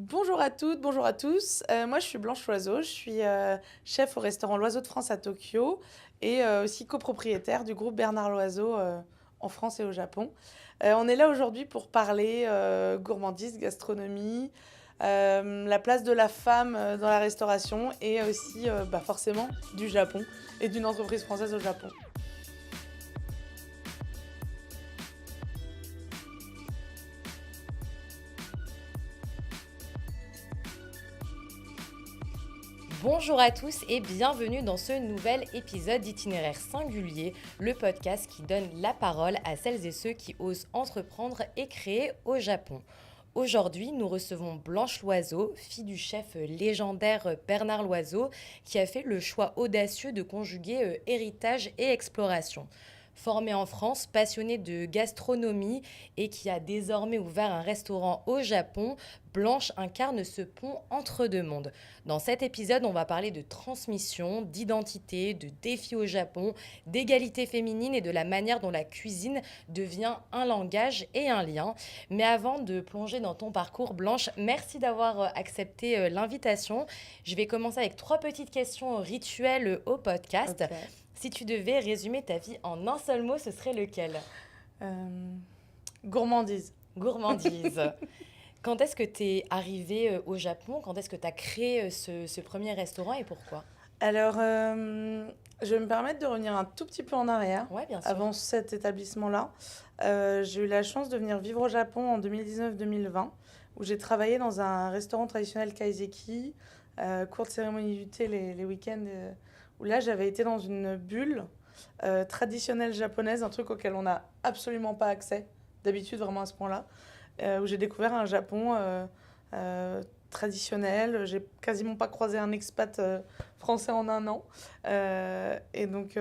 Bonjour à toutes, bonjour à tous. Moi, je suis Blanche Loiseau. Je suis chef au restaurant L'Oiseau de France à Tokyo et aussi copropriétaire du groupe Bernard Loiseau en France et au Japon. On est là aujourd'hui pour parler gourmandise, gastronomie, la place de la femme dans la restauration et aussi forcément du Japon et d'une entreprise française au Japon. Bonjour à tous et bienvenue dans ce nouvel épisode d'Itinéraire Singulier, le podcast qui donne la parole à celles et ceux qui osent entreprendre et créer au Japon. Aujourd'hui, nous recevons Blanche Loiseau, fille du chef légendaire Bernard Loiseau, qui a fait le choix audacieux de conjuguer héritage et exploration. Formée en France, passionnée de gastronomie et qui a désormais ouvert un restaurant au Japon, Blanche incarne ce pont entre deux mondes. Dans cet épisode, on va parler de transmission, d'identité, de défis au Japon, d'égalité féminine et de la manière dont la cuisine devient un langage et un lien. Mais avant de plonger dans ton parcours, Blanche, merci d'avoir accepté l'invitation. Je vais commencer avec 3 petites questions rituelles au podcast. Ok. Si tu devais résumer ta vie en un seul mot, ce serait lequel? Euh, Gourmandise. Gourmandise. Quand est-ce que tu es arrivée au Japon? Quand est-ce que tu as créé ce premier restaurant et pourquoi? Alors, je vais me permettre de revenir un tout petit peu en arrière, Ouais, bien sûr. avant cet établissement-là. J'ai eu la chance de venir vivre au Japon en 2019-2020, où j'ai travaillé dans un restaurant traditionnel kaiseki, cours de cérémonie du thé les week-ends, où là, j'avais été dans une bulle traditionnelle japonaise, un truc auquel on n'a absolument pas accès, d'habitude vraiment à ce point-là, où j'ai découvert un Japon traditionnel. J'ai quasiment pas croisé un expat français en un an. Et donc,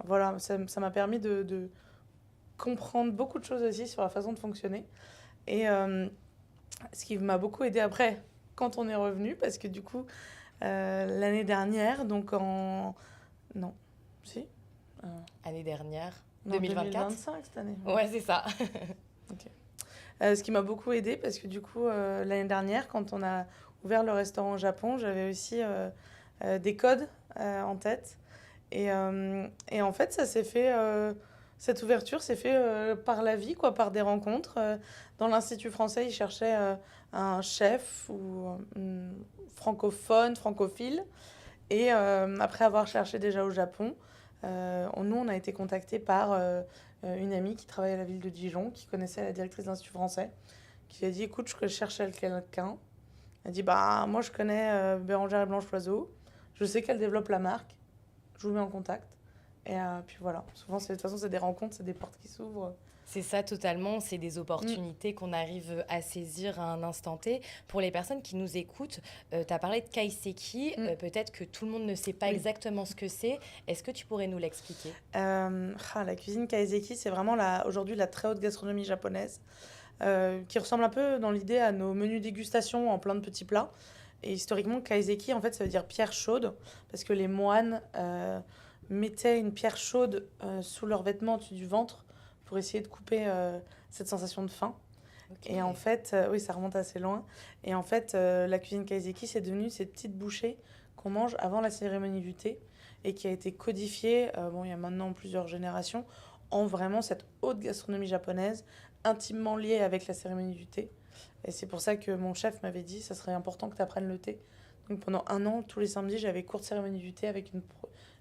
voilà, ça m'a permis de comprendre beaucoup de choses aussi sur la façon de fonctionner. Et ce qui m'a beaucoup aidé après, quand on est revenu, parce que du coup, l'année dernière, donc en... Non, si euh, Année dernière, Non, 2024. 2025 cette année. Ouais, c'est ça. Ok. Ce qui m'a beaucoup aidé parce que du coup, l'année dernière, quand on a ouvert le restaurant au Japon, j'avais aussi des codes en tête. Et en fait, ça s'est fait, cette ouverture s'est fait par la vie, quoi, par des rencontres. Dans l'Institut français, ils cherchaient un chef ou francophone, francophile. Et après avoir cherché déjà au Japon, nous, on a été contactés par une amie qui travaillait à la ville de Dijon, qui connaissait la directrice de l'Institut français, qui lui a dit, écoute, je cherche quelqu'un. Elle a dit, bah, moi, je connais Bérangère et Blanche Loiseau. Je sais qu'elle développe la marque. Je vous mets en contact. Et puis voilà. Souvent, de toute façon, c'est des rencontres, c'est des portes qui s'ouvrent. C'est ça totalement, c'est des Mm, opportunités qu'on arrive à saisir à un instant T. Pour les personnes qui nous écoutent, tu as parlé de kaiseki, mm. peut-être que tout le monde ne sait pas Oui. exactement ce que c'est. Est-ce que tu pourrais nous l'expliquer? La cuisine kaiseki, c'est vraiment aujourd'hui la très haute gastronomie japonaise, qui ressemble un peu dans l'idée à nos menus dégustation en plein de petits plats. Et historiquement, kaiseki, en fait, ça veut dire pierre chaude, parce que les moines mettaient une pierre chaude sous leurs vêtements au-dessus du ventre pour essayer de couper cette sensation de faim. Ok. Et en fait, oui, ça remonte assez loin. Et en fait, la cuisine kaiseki, c'est devenu ces petites bouchées qu'on mange avant la cérémonie du thé et qui a été codifiée, bon, il y a maintenant plusieurs générations, en vraiment cette haute gastronomie japonaise, intimement liée avec la cérémonie du thé. Et c'est pour ça que mon chef m'avait dit, ça serait important que tu apprennes le thé. Donc pendant un an, tous les samedis, j'avais cours de cérémonie du thé avec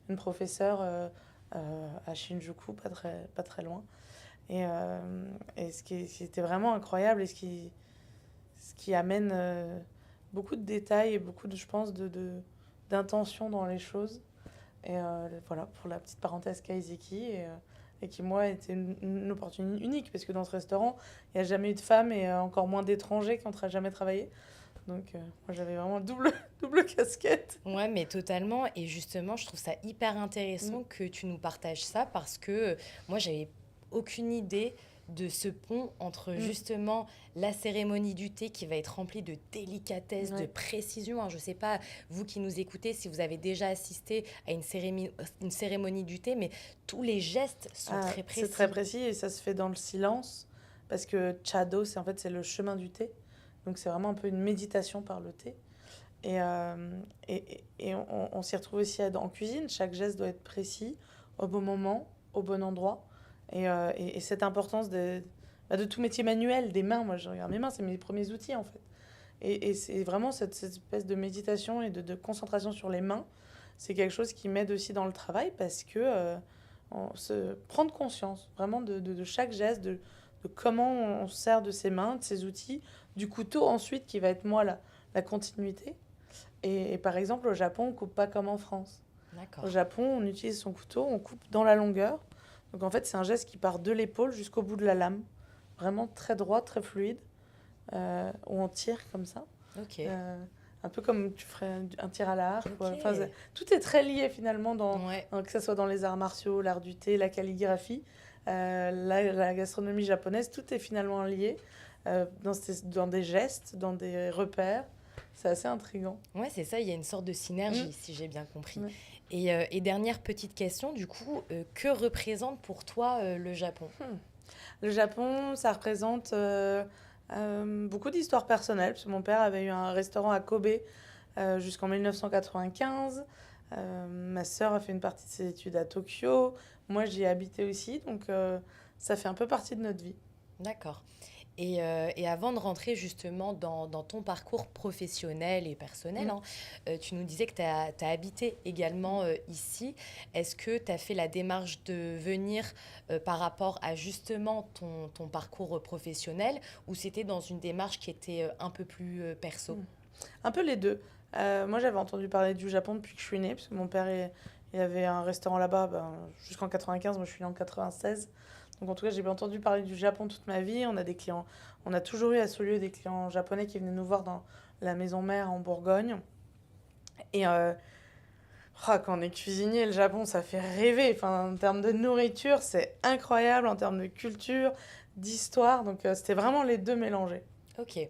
une professeure à Shinjuku, pas très loin. Et ce qui était vraiment incroyable et ce qui amène beaucoup de détails et beaucoup, je pense, d'intention dans les choses. Et voilà, pour la petite parenthèse Kaizeki. Et qui, moi, était une opportunité unique, parce que dans ce restaurant, il n'y a jamais eu de femmes et encore moins d'étrangers qui n'ont jamais travaillé. Donc, moi, j'avais vraiment double, double casquette. Ouais, mais totalement. Et justement, je trouve ça hyper Mm, intéressant que tu nous partages ça parce que moi, j'avais aucune idée de ce pont entre mm, justement la cérémonie du thé qui va être remplie de délicatesse, de ouais. précision, hein. Je ne sais pas, vous qui nous écoutez, si vous avez déjà assisté à une cérémonie du thé, mais tous les gestes sont Ah, très c'est très précis. précis et ça se fait dans le silence, parce que Chado, c'est en fait c'est le chemin du thé. Donc c'est vraiment un peu une méditation par le thé. Et on s'y retrouve aussi en cuisine. Chaque geste doit être précis, au bon moment, au bon endroit. Et cette importance de tout métier manuel, des mains. Moi, je regarde mes mains, c'est mes premiers outils, en fait. Et c'est vraiment cette espèce de méditation et de concentration sur les mains. C'est quelque chose qui m'aide aussi dans le travail parce que prendre conscience vraiment de chaque geste, de comment on se sert de ses mains, de ses outils, du couteau ensuite qui va être moi la continuité. Et par exemple, au Japon, on coupe pas comme en France. D'accord. Au Japon, on utilise son couteau, on coupe dans la longueur. Donc en fait, c'est un geste qui part de l'épaule jusqu'au bout de la lame. Vraiment très droit, très fluide. Où on tire comme ça. Ok. Un peu comme tu ferais un tir à l'arc. Ok. Enfin, tout est très lié finalement, Ouais. que ce soit dans les arts martiaux, l'art du thé, la calligraphie, la gastronomie japonaise, tout est finalement lié dans des gestes, dans des repères. C'est assez intriguant. Ouais, c'est ça, il y a une sorte de synergie, si j'ai bien compris. Ouais. Et dernière petite question, du coup, que représente pour toi le Japon? Le Japon, ça représente beaucoup d'histoires personnelles, parce que mon père avait eu un restaurant à Kobe jusqu'en 1995. Ma sœur a fait une partie de ses études à Tokyo. Moi, j'y ai habité aussi, donc ça fait un peu partie de notre vie. D'accord. Et avant de rentrer justement dans ton parcours professionnel et personnel, hein, tu nous disais que tu as habité également ici. Est-ce que tu as fait la démarche de venir par rapport à justement ton parcours professionnel ou c'était dans une démarche qui était un peu plus perso? Un peu les deux. Moi, j'avais entendu parler du Japon depuis que je suis née, parce que mon père, il avait un restaurant là-bas jusqu'en 95. Moi, je suis née en 96. Donc, en tout cas, j'ai bien entendu parler du Japon toute ma vie. On a des clients, on a toujours eu à ce lieu des clients japonais qui venaient nous voir dans la maison mère en Bourgogne. Et quand on est cuisinier, le Japon, ça fait rêver. Enfin, en termes de nourriture, c'est incroyable. En termes de culture, d'histoire. Donc, c'était vraiment les deux mélangés. Ok.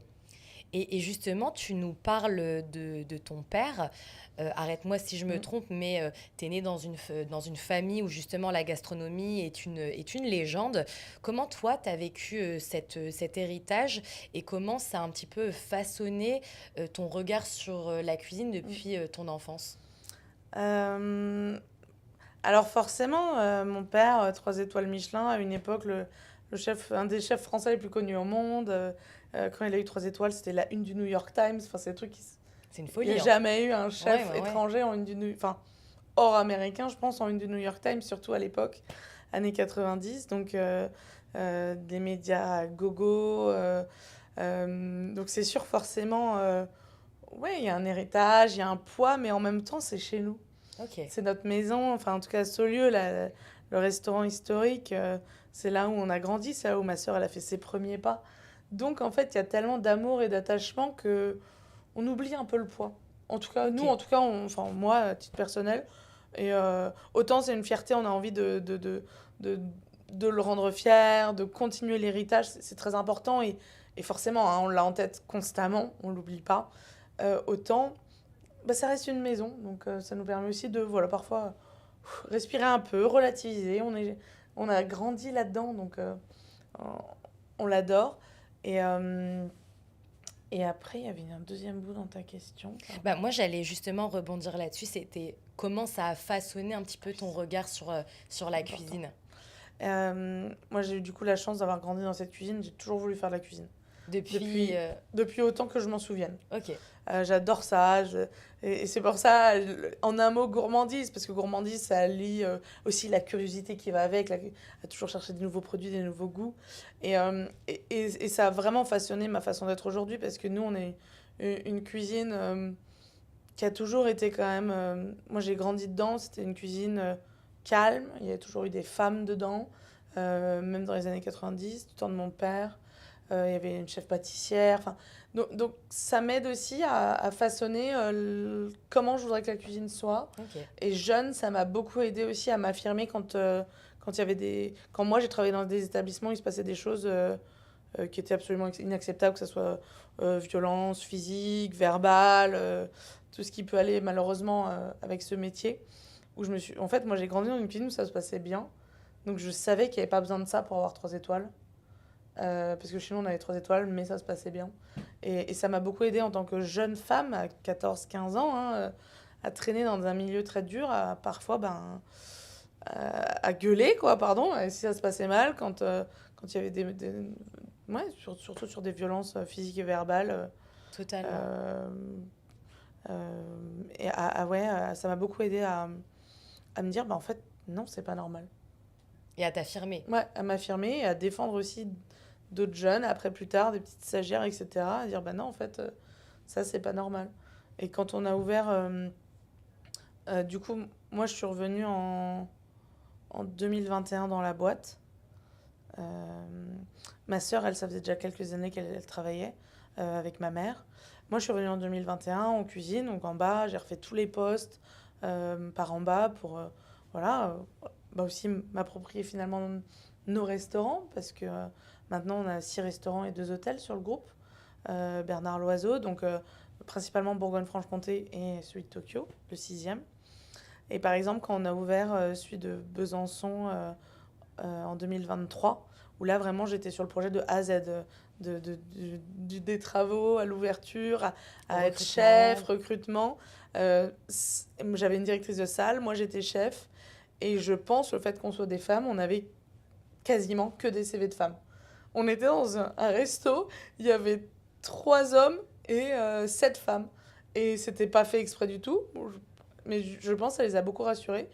Et justement, tu nous parles de ton père. Arrête-moi si je me Mm. trompe, mais tu es né dans une famille où justement la gastronomie est une légende. Comment toi, tu as vécu cet héritage et comment ça a un petit peu façonné ton regard sur la cuisine depuis ton enfance? Euh, Alors forcément, mon père, 3 étoiles Michelin, à une époque, un des chefs français les plus connus au monde. Quand il a eu 3 étoiles, c'était la une du New York Times. Enfin, c'est des trucs C'est une Il n'y a folie, hein? jamais eu un Ouais, chef ouais, ouais. étranger en une du New... Enfin, hors américain, je pense, en une du New York Times, surtout à l'époque, années 90. Donc, des médias gogo. Donc, c'est sûr, forcément, ouais, il y a un héritage, il y a un poids, mais en même temps, c'est chez nous. Ok. C'est notre maison, enfin en tout cas Saulieu, le restaurant historique, c'est là où on a grandi, c'est là où ma sœur elle a fait ses premiers pas. Donc en fait, il y a tellement d'amour et d'attachement que on oublie un peu le poids. En tout cas, nous, Ok. en tout cas, enfin moi, à titre personnel, et autant c'est une fierté, on a envie de, de le rendre fier, de continuer l'héritage, c'est très important et forcément, hein, on l'a en tête constamment, on l'oublie pas. Autant bah, ça reste une maison, donc ça nous permet aussi de, voilà, parfois respirer un peu, relativiser. On a grandi là-dedans, donc on on l'adore. Et, euh, et après, il y avait un deuxième bout dans ta question. Pardon. Bah, moi, j'allais justement rebondir là-dessus. C'était comment ça a façonné un petit peu ton regard sur la Important. cuisine Moi, j'ai eu du coup la chance d'avoir grandi dans cette cuisine. J'ai toujours voulu faire de la cuisine. depuis. Depuis, depuis autant que je m'en souvienne. Ok. J'adore ça. Et c'est pour ça, en un mot, gourmandise, parce que gourmandise, ça lie aussi la curiosité qui va avec, à toujours chercher des nouveaux produits, des nouveaux goûts. Et ça a vraiment façonné ma façon d'être aujourd'hui, parce que nous, on est une cuisine qui a toujours été quand même... moi, j'ai grandi dedans, c'était une cuisine calme, il y a toujours eu des femmes dedans, même dans les années 90, du temps de mon père. Il y avait une chef pâtissière. Enfin, donc ça m'aide aussi à façonner comment je voudrais que la cuisine soit. Ok. Et jeune, ça m'a beaucoup aidé aussi à m'affirmer quand il y avait quand moi j'ai travaillé dans des établissements, il se passait des choses qui étaient absolument inacceptables, que ce soit violence physique, verbale, tout ce qui peut aller malheureusement avec ce métier. En fait, moi j'ai grandi dans une cuisine où ça se passait bien. Donc je savais qu'il n'y avait pas besoin de ça pour avoir 3 étoiles. parce que chez nous, on avait 3 étoiles, mais ça se passait bien. Et ça m'a beaucoup aidée en tant que jeune femme, à 14-15 ans, hein, à traîner dans un milieu très dur, à parfois à gueuler, quoi, pardon, si ça se passait mal, quand il y avait ouais, surtout sur des violences physiques et verbales. Totalement. Ouais, ça m'a beaucoup aidée à me dire, bah, en fait, non, c'est pas normal. Et à t'affirmer. Ouais, à m'affirmer et à défendre aussi d'autres jeunes, après plus tard, des petites stagiaires, etc. À dire, bah non, en fait, ça, c'est pas normal. Et quand on a ouvert, du coup, moi, je suis revenue en 2021 dans la boîte. Ma sœur, elle, ça faisait déjà quelques années qu'elle travaillait avec ma mère. Moi, je suis revenue en 2021 en cuisine, donc en bas, j'ai refait tous les postes par en bas pour voilà, bah aussi m'approprier finalement nos restaurants, parce que maintenant, on a 6 restaurants et 2 hôtels sur le groupe. Bernard Loiseau, donc principalement Bourgogne-Franche-Comté et celui de Tokyo, le 6e. Et par exemple, quand on a ouvert celui de Besançon en 2023, où là vraiment j'étais sur le projet de A à Z, des travaux à l'ouverture, à être chef, recrutement. J'avais une directrice de salle, moi j'étais chef, et je pense le fait qu'on soit des femmes, on avait quasiment que des CV de femmes. On était dans un resto, il y avait 3 hommes et 7 femmes. Et c'était pas fait exprès du tout, mais je pense que ça les a beaucoup rassurés.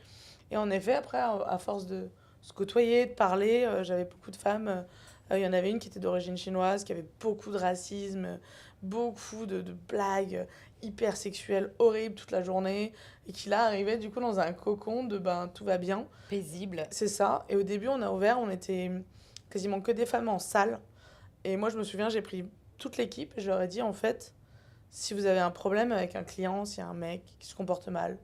Et en effet, après, à force de se côtoyer, de parler, j'avais beaucoup de femmes. Il y en avait une qui était d'origine chinoise, qui avait beaucoup de racisme, beaucoup de blagues hyper sexuelles, horribles toute la journée, et qui là arrivait du coup dans un cocon de ben tout va bien. Paisible. C'est ça. Et au début, on a ouvert, on était quasiment que des femmes en salle. Et moi, je me souviens, j'ai pris toute l'équipe et je leur ai dit, en fait, si vous avez un problème avec un client, s'il y a un mec qui se comporte mal,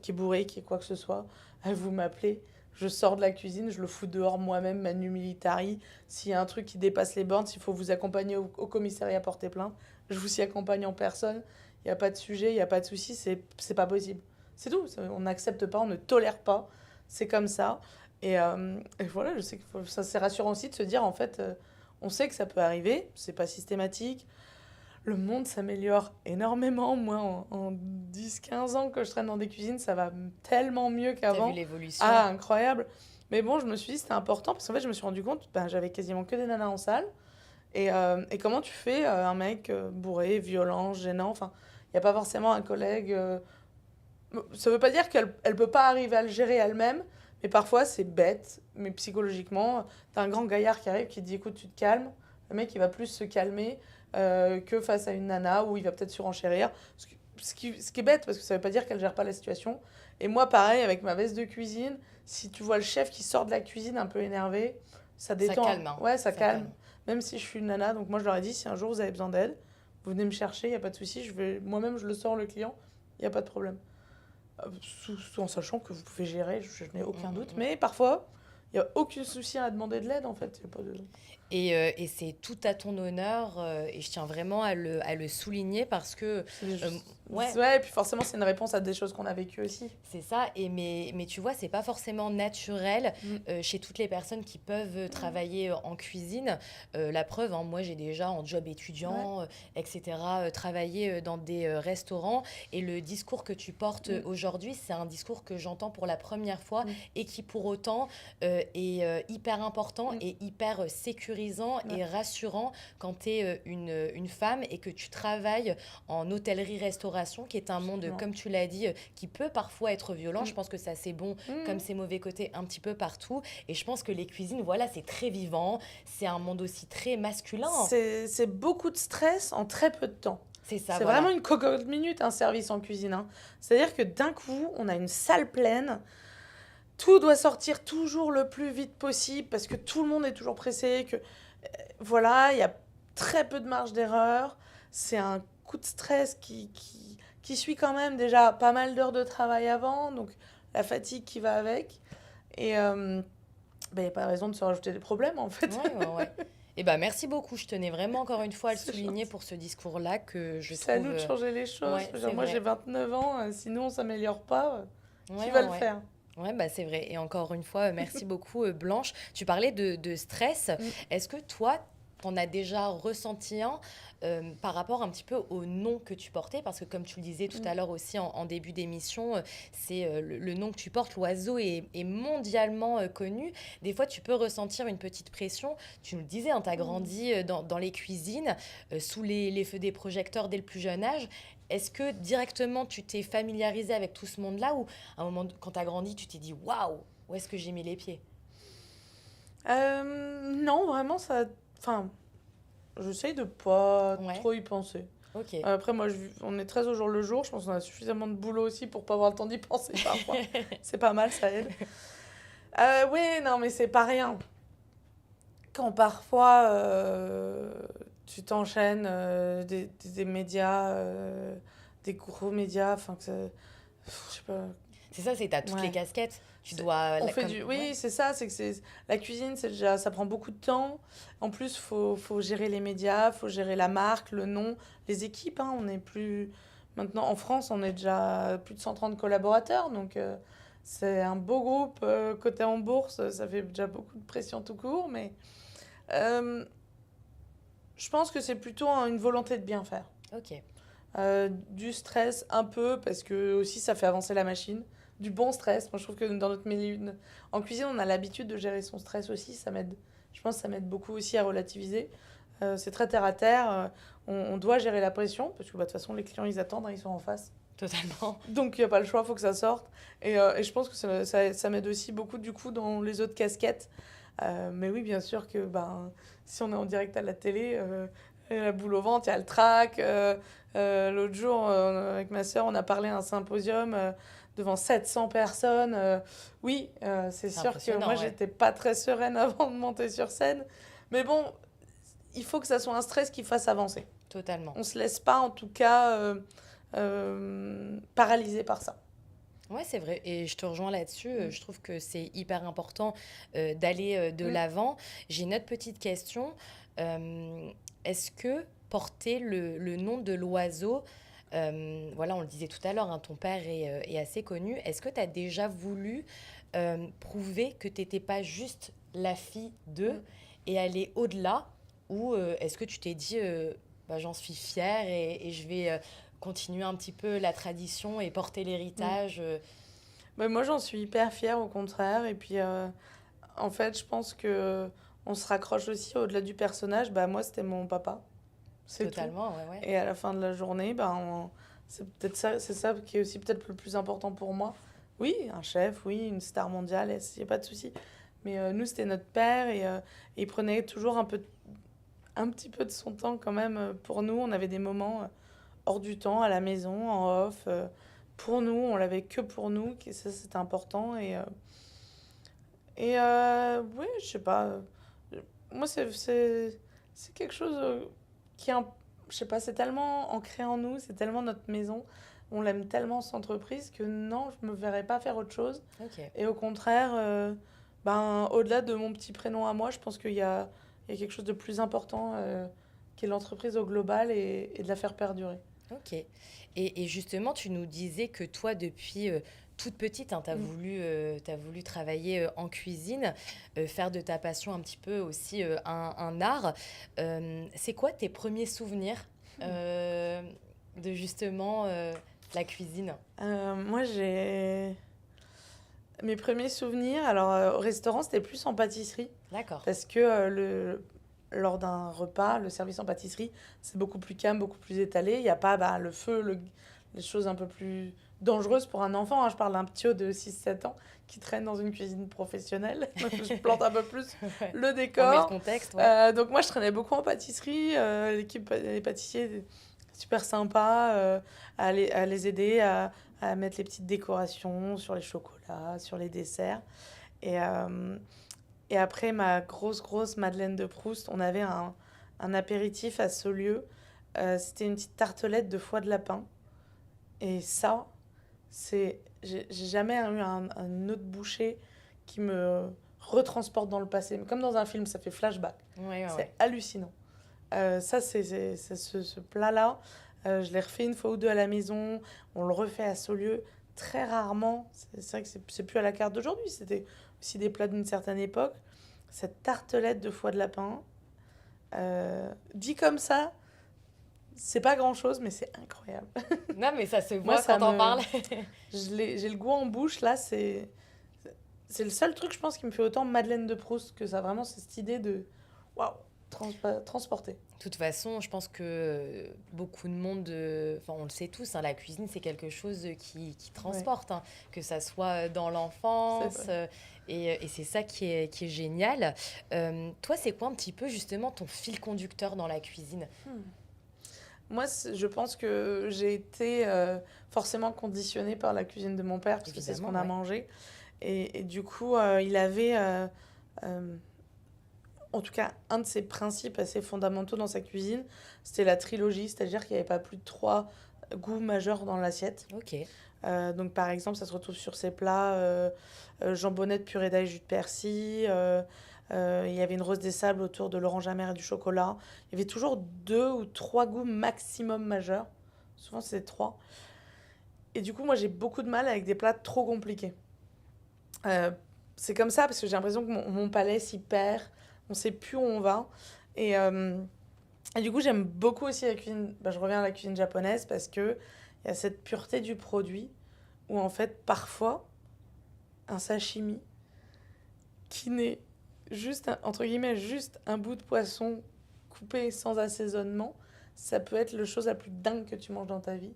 qui est bourré, qui est quoi que ce soit, vous m'appelez. Je sors de la cuisine, je le fous dehors moi-même, manu militari. S'il y a un truc qui dépasse les bornes, s'il faut vous accompagner au commissariat porter plainte, je vous y accompagne en personne. Il n'y a pas de sujet, il n'y a pas de souci, c'est pas possible. C'est tout, on n'accepte pas, on ne tolère pas. C'est comme ça. Et voilà, je sais que ça c'est rassurant aussi de se dire, en fait, on sait que ça peut arriver, c'est pas systématique. Le monde s'améliore énormément. Moi, en 10-15 ans que je traîne dans des cuisines, ça va tellement mieux T'as vu qu'avant. l'évolution. Ah, incroyable. Mais bon, je me suis dit, c'était important parce qu'en fait, je me suis rendu compte, ben, j'avais quasiment que des nanas en salle. Et comment tu fais un mec bourré, violent, gênant, enfin, il n'y a pas forcément un collègue. Ça veut pas dire qu'elle peut pas arriver à le gérer elle-même, mais parfois c'est bête, mais psychologiquement, t'as un grand gaillard qui arrive qui te dit écoute, tu te calmes. Le mec, il va plus se calmer que face à une nana où il va peut-être surenchérir. Ce qui est bête, parce que ça veut pas dire qu'elle gère pas la situation. Et moi, pareil, avec ma veste de cuisine, si tu vois le chef qui sort de la cuisine un peu énervé, ça détend. Ça calme, hein. Ouais, ça calme. Même si je suis une nana, donc moi je leur ai dit si un jour vous avez besoin d'aide, vous venez me chercher, il n'y a pas de souci. Moi-même, je le sors le client, il n'y a pas de problème. Tout en sachant que vous pouvez gérer, je n'ai aucun doute. Mais parfois, il n'y a aucun souci à demander de l'aide, en fait. Y a pas de... Et c'est tout à ton honneur, et je tiens vraiment à le souligner parce que... Ouais, et puis forcément, c'est une réponse à des choses qu'on a vécues aussi. C'est ça, mais tu vois, c'est pas forcément naturel chez toutes les personnes qui peuvent travailler en cuisine. La preuve, hein, moi j'ai déjà en job étudiant, etc., travaillé dans des restaurants, et le discours que tu portes aujourd'hui, c'est un discours que j'entends pour la première fois et qui pour autant est hyper important et hyper sécurisant et rassurant quand tu es une femme et que tu travailles en hôtellerie-restauration, qui est un monde, comme tu l'as dit, qui peut parfois être violent. Je pense que ça, c'est bon, comme ses mauvais côtés, un petit peu partout. Et je pense que les cuisines, voilà, c'est très vivant. C'est un monde aussi très masculin. C'est beaucoup de stress en très peu de temps. C'est ça, c'est vraiment une cocotte minute, un service en cuisine. Hein. C'est-à-dire que d'un coup, on a une salle pleine. Tout doit sortir toujours le plus vite possible parce que tout le monde est toujours pressé. Voilà, il y a très peu de marge d'erreur. C'est un coup de stress qui suit quand même déjà pas mal d'heures de travail avant, donc la fatigue qui va avec. Et il n'y a pas de raison de se rajouter des problèmes, en fait. Ouais. Et merci beaucoup. Je tenais vraiment encore une fois à le souligner pour ce discours-là que je trouve... C'est à nous de changer les choses. Moi, j'ai 29 ans. Si nous, on ne s'améliore pas, qui va le faire ? Ouais, bah, c'est vrai. Et encore une fois, merci beaucoup, Blanche. Tu parlais de stress. Mm. Est-ce que toi, t'en as déjà ressenti un par rapport un petit peu au nom que tu portais? Parce que comme tu le disais tout Mm. à l'heure aussi en début d'émission, c'est le nom que tu portes, l'oiseau est mondialement connu. Des fois, tu peux ressentir une petite pression. Tu nous le disais, hein, tu as Mm. grandi dans les cuisines, sous les feux des projecteurs dès le plus jeune âge. Est-ce que directement tu t'es familiarisé avec tout ce monde-là ou à un moment, quand tu as grandi, tu t'es dit waouh, où est-ce que j'ai mis les pieds? Non, vraiment, ça. Enfin, j'essaye de pas Ouais, trop y penser. ok. Après, moi, on est très au jour le jour. Je pense qu'on a suffisamment de boulot aussi pour pas avoir le temps d'y penser parfois. C'est pas mal, ça aide. Oui, non, mais c'est pas rien. Quand parfois tu t'enchaînes des médias, des gros médias, enfin, je sais pas. C'est ça, c'est t'as toutes les Ouais. casquettes. Tu dois, On fait comme, Oui, ouais, c'est ça, c'est que la cuisine, c'est déjà, ça prend beaucoup de temps. En plus, faut gérer les médias, faut gérer la marque, le nom, les équipes, hein. On est plus, maintenant, en France, on est déjà plus de 130 collaborateurs, donc c'est un beau groupe coté en bourse, ça fait déjà beaucoup de pression tout court, mais euh, je pense que c'est plutôt une volonté de bien faire. ok, Du stress un peu, parce que aussi ça fait avancer la machine. Du bon stress. Moi, je trouve que dans notre milieu, en cuisine, on a l'habitude de gérer son stress aussi. Ça m'aide. Je pense que ça m'aide beaucoup aussi à relativiser. C'est très terre à terre. On doit gérer la pression, parce que bah, de toute façon, les clients, ils attendent, hein, ils sont en face. totalement. Donc, il n'y a pas le choix, il faut que ça sorte. Et je pense que ça m'aide aussi beaucoup, du coup, dans les autres casquettes. Mais oui, bien sûr que ben, si on est en direct à la télé, la boule au ventre, il y a le trac. L'autre jour, avec ma sœur, on a parlé à un symposium devant 700 personnes. Oui, c'est C'est sûr que impressionnant, moi, ouais, j'étais pas très sereine avant de monter sur scène. Mais bon, il faut que ça soit un stress qui fasse avancer. totalement. On se laisse pas, en tout cas, paralysé par ça. Ouais, c'est vrai. Et je te rejoins là-dessus. Mm. Je trouve que c'est hyper important d'aller de Mm. l'avant. J'ai une autre petite question. Est-ce que porter le nom de l'oiseau, voilà, on le disait tout à l'heure, hein, ton père est assez connu. Est-ce que tu as déjà voulu prouver que tu n'étais pas juste la fille d'eux Mm. et aller au-delà? Ou est-ce que tu t'es dit, bah, j'en suis fière et je vais continuer un petit peu la tradition et porter Mm. l'héritage? Mais moi, j'en suis hyper fière, au contraire. Et puis, en fait, je pense que on se raccroche aussi au-delà du personnage. Bah, moi, c'était mon papa. C'est tout. Totalement, ouais, ouais. Et à la fin de la journée, bah, c'est peut-être ça, c'est ça qui est aussi peut-être le plus important pour moi. Oui, un chef, oui, une star mondiale, il n'y a pas de souci. Mais nous, c'était notre père et il prenait toujours un petit peu de son temps quand même pour nous. On avait des moments hors du temps, à la maison, en off. Pour nous, on l'avait que pour nous, que ça c'était important. Oui, je sais pas. Moi, c'est quelque chose qui est, je sais pas, c'est tellement ancré en nous, c'est tellement notre maison. On l'aime tellement, cette entreprise, que non, je me verrais pas faire autre chose. Ok. Et au contraire, ben, au-delà de mon petit prénom à moi, je pense il y a quelque chose de plus important qui est l'entreprise au global et de la faire perdurer. Ok. Et justement, tu nous disais que toi, depuis toute petite, tu as Mm. t'as voulu travailler en cuisine, faire de ta passion un petit peu aussi un art. C'est quoi tes premiers souvenirs euh, de justement la cuisine? Moi, j'ai mes premiers souvenirs. Alors, au restaurant, c'était plus en pâtisserie. D'accord. Parce que lors d'un repas, le service en pâtisserie, c'est beaucoup plus calme, beaucoup plus étalé. Il n'y a pas bah, le feu, les choses un peu plus dangereuses pour un enfant, hein. Je parle d'un petit de 6 7 ans qui traîne dans une cuisine professionnelle. Je plante un peu plus Ouais. le On met le décor. contexte, ouais. Donc moi, je traînais beaucoup en pâtisserie. L'équipe des pâtissiers, super sympa, à les aider à mettre les petites décorations sur les chocolats, sur les desserts. Et, euh, et après ma grosse Madeleine de Proust, on avait un apéritif à Saulieu. C'était une petite tartelette de foie de lapin. Et ça, j'ai jamais eu un autre boucher qui me retransporte dans le passé. Comme dans un film, ça fait flashback. Ouais, ouais, C'est ouais. hallucinant. Ça, ce plat-là. Je l'ai refait une fois ou deux à la maison. On le refait à Saulieu. très rarement, c'est vrai que c'est plus à la carte d'aujourd'hui, c'était aussi des plats d'une certaine époque, cette tartelette de foie de lapin, dit comme ça, c'est pas grand-chose, mais c'est incroyable. Non, mais ça se Moi, voit quand on parle. j'ai le goût en bouche, là, c'est le seul truc, je pense, qui me fait autant Madeleine de Proust que ça. Vraiment, c'est cette idée de, waouh, transporter. De toute façon, je pense que beaucoup de monde, enfin on le sait tous, hein, la cuisine c'est quelque chose qui Ouais, transporte, hein, que ça soit dans c'est l'enfance, vrai. et c'est ça qui est génial. Toi, c'est quoi un petit peu justement ton fil conducteur dans la cuisine? Moi, je pense que j'ai été forcément conditionnée par la cuisine de mon père, parce que c'est ce qu'on Évidemment, a ouais. mangé. Et du coup, il avait, euh, en tout cas, un de ses principes assez fondamentaux dans sa cuisine, c'était la trilogie, c'est-à-dire qu'il n'y avait pas plus de trois goûts majeurs dans l'assiette. Ok. Donc, par exemple, ça se retrouve sur ses plats jambonnette, purée d'ail, jus de persil. Il y avait une rose des sables autour de l'orange amer et du chocolat. Il y avait toujours deux ou trois goûts maximum majeurs. Souvent, c'est trois. Et du coup, moi, j'ai beaucoup de mal avec des plats trop compliqués. Euh, c'est comme ça parce que j'ai l'impression que mon palais s'y perd. On sait plus où on va. Et, euh, et du coup, j'aime beaucoup aussi la cuisine. Bah, je reviens à la cuisine japonaise parce que il y a cette pureté du produit où en fait, parfois, un sashimi qui n'est juste, entre guillemets, juste un bout de poisson coupé sans assaisonnement, ça peut être la chose la plus dingue que tu manges dans ta vie.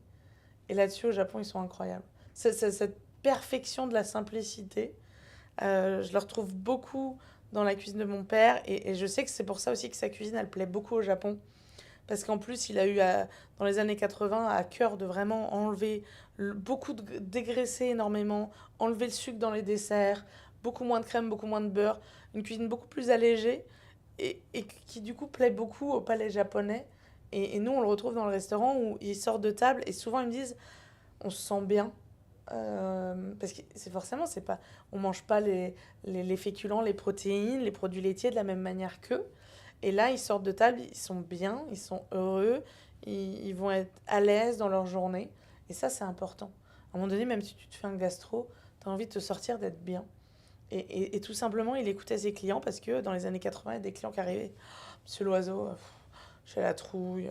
Et là-dessus, au Japon, ils sont incroyables. Cette perfection de la simplicité, je le retrouve beaucoup dans la cuisine de mon père. Et je sais que c'est pour ça aussi que sa cuisine, elle plaît beaucoup au Japon. Parce qu'en plus, il a eu, dans les années 80, à cœur de vraiment enlever beaucoup de dégraisser énormément, enlever le sucre dans les desserts, beaucoup moins de crème, beaucoup moins de beurre, une cuisine beaucoup plus allégée et qui du coup plaît beaucoup au palais japonais. Et nous, on le retrouve dans le restaurant où ils sortent de table et souvent ils me disent on se sent bien. Parce que c'est forcément, c'est pas, on mange pas les féculents, les protéines, les produits laitiers de la même manière qu'eux. Et là, ils sortent de table, ils sont bien, ils sont heureux, ils vont être à l'aise dans leur journée. Et ça, c'est important. À un moment donné, même si tu te fais un gastro, tu as envie de te sortir, d'être bien. Et tout simplement, il écoutait ses clients parce que dans les années 80, il y a des clients qui arrivaient. Monsieur Loiseau, j'ai la trouille.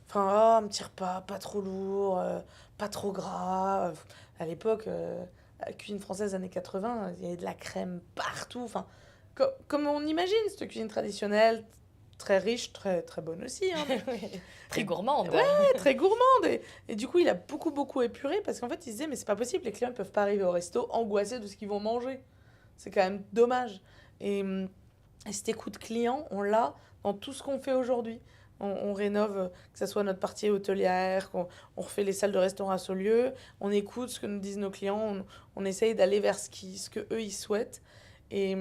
Enfin, oh, un petit repas, pas trop lourd, pas trop gras. À l'époque, la cuisine française années 80, il y avait de la crème partout. Enfin, comme on imagine, cette cuisine traditionnelle, très riche, très, très bonne aussi. Hein, Très et, gourmande. ouais, très gourmande. Et du coup, il a beaucoup, beaucoup épuré parce qu'en fait, il se disait, mais c'est pas possible, les clients ne peuvent pas arriver au resto angoissés de ce qu'ils vont manger. C'est quand même dommage. Et cet écoute client, on l'a dans tout ce qu'on fait aujourd'hui. On rénove, que ce soit notre partie hôtelière, on refait les salles de restauration à Saulieu, on écoute ce que nous disent nos clients, on essaye d'aller vers ce que eux ils souhaitent. Et,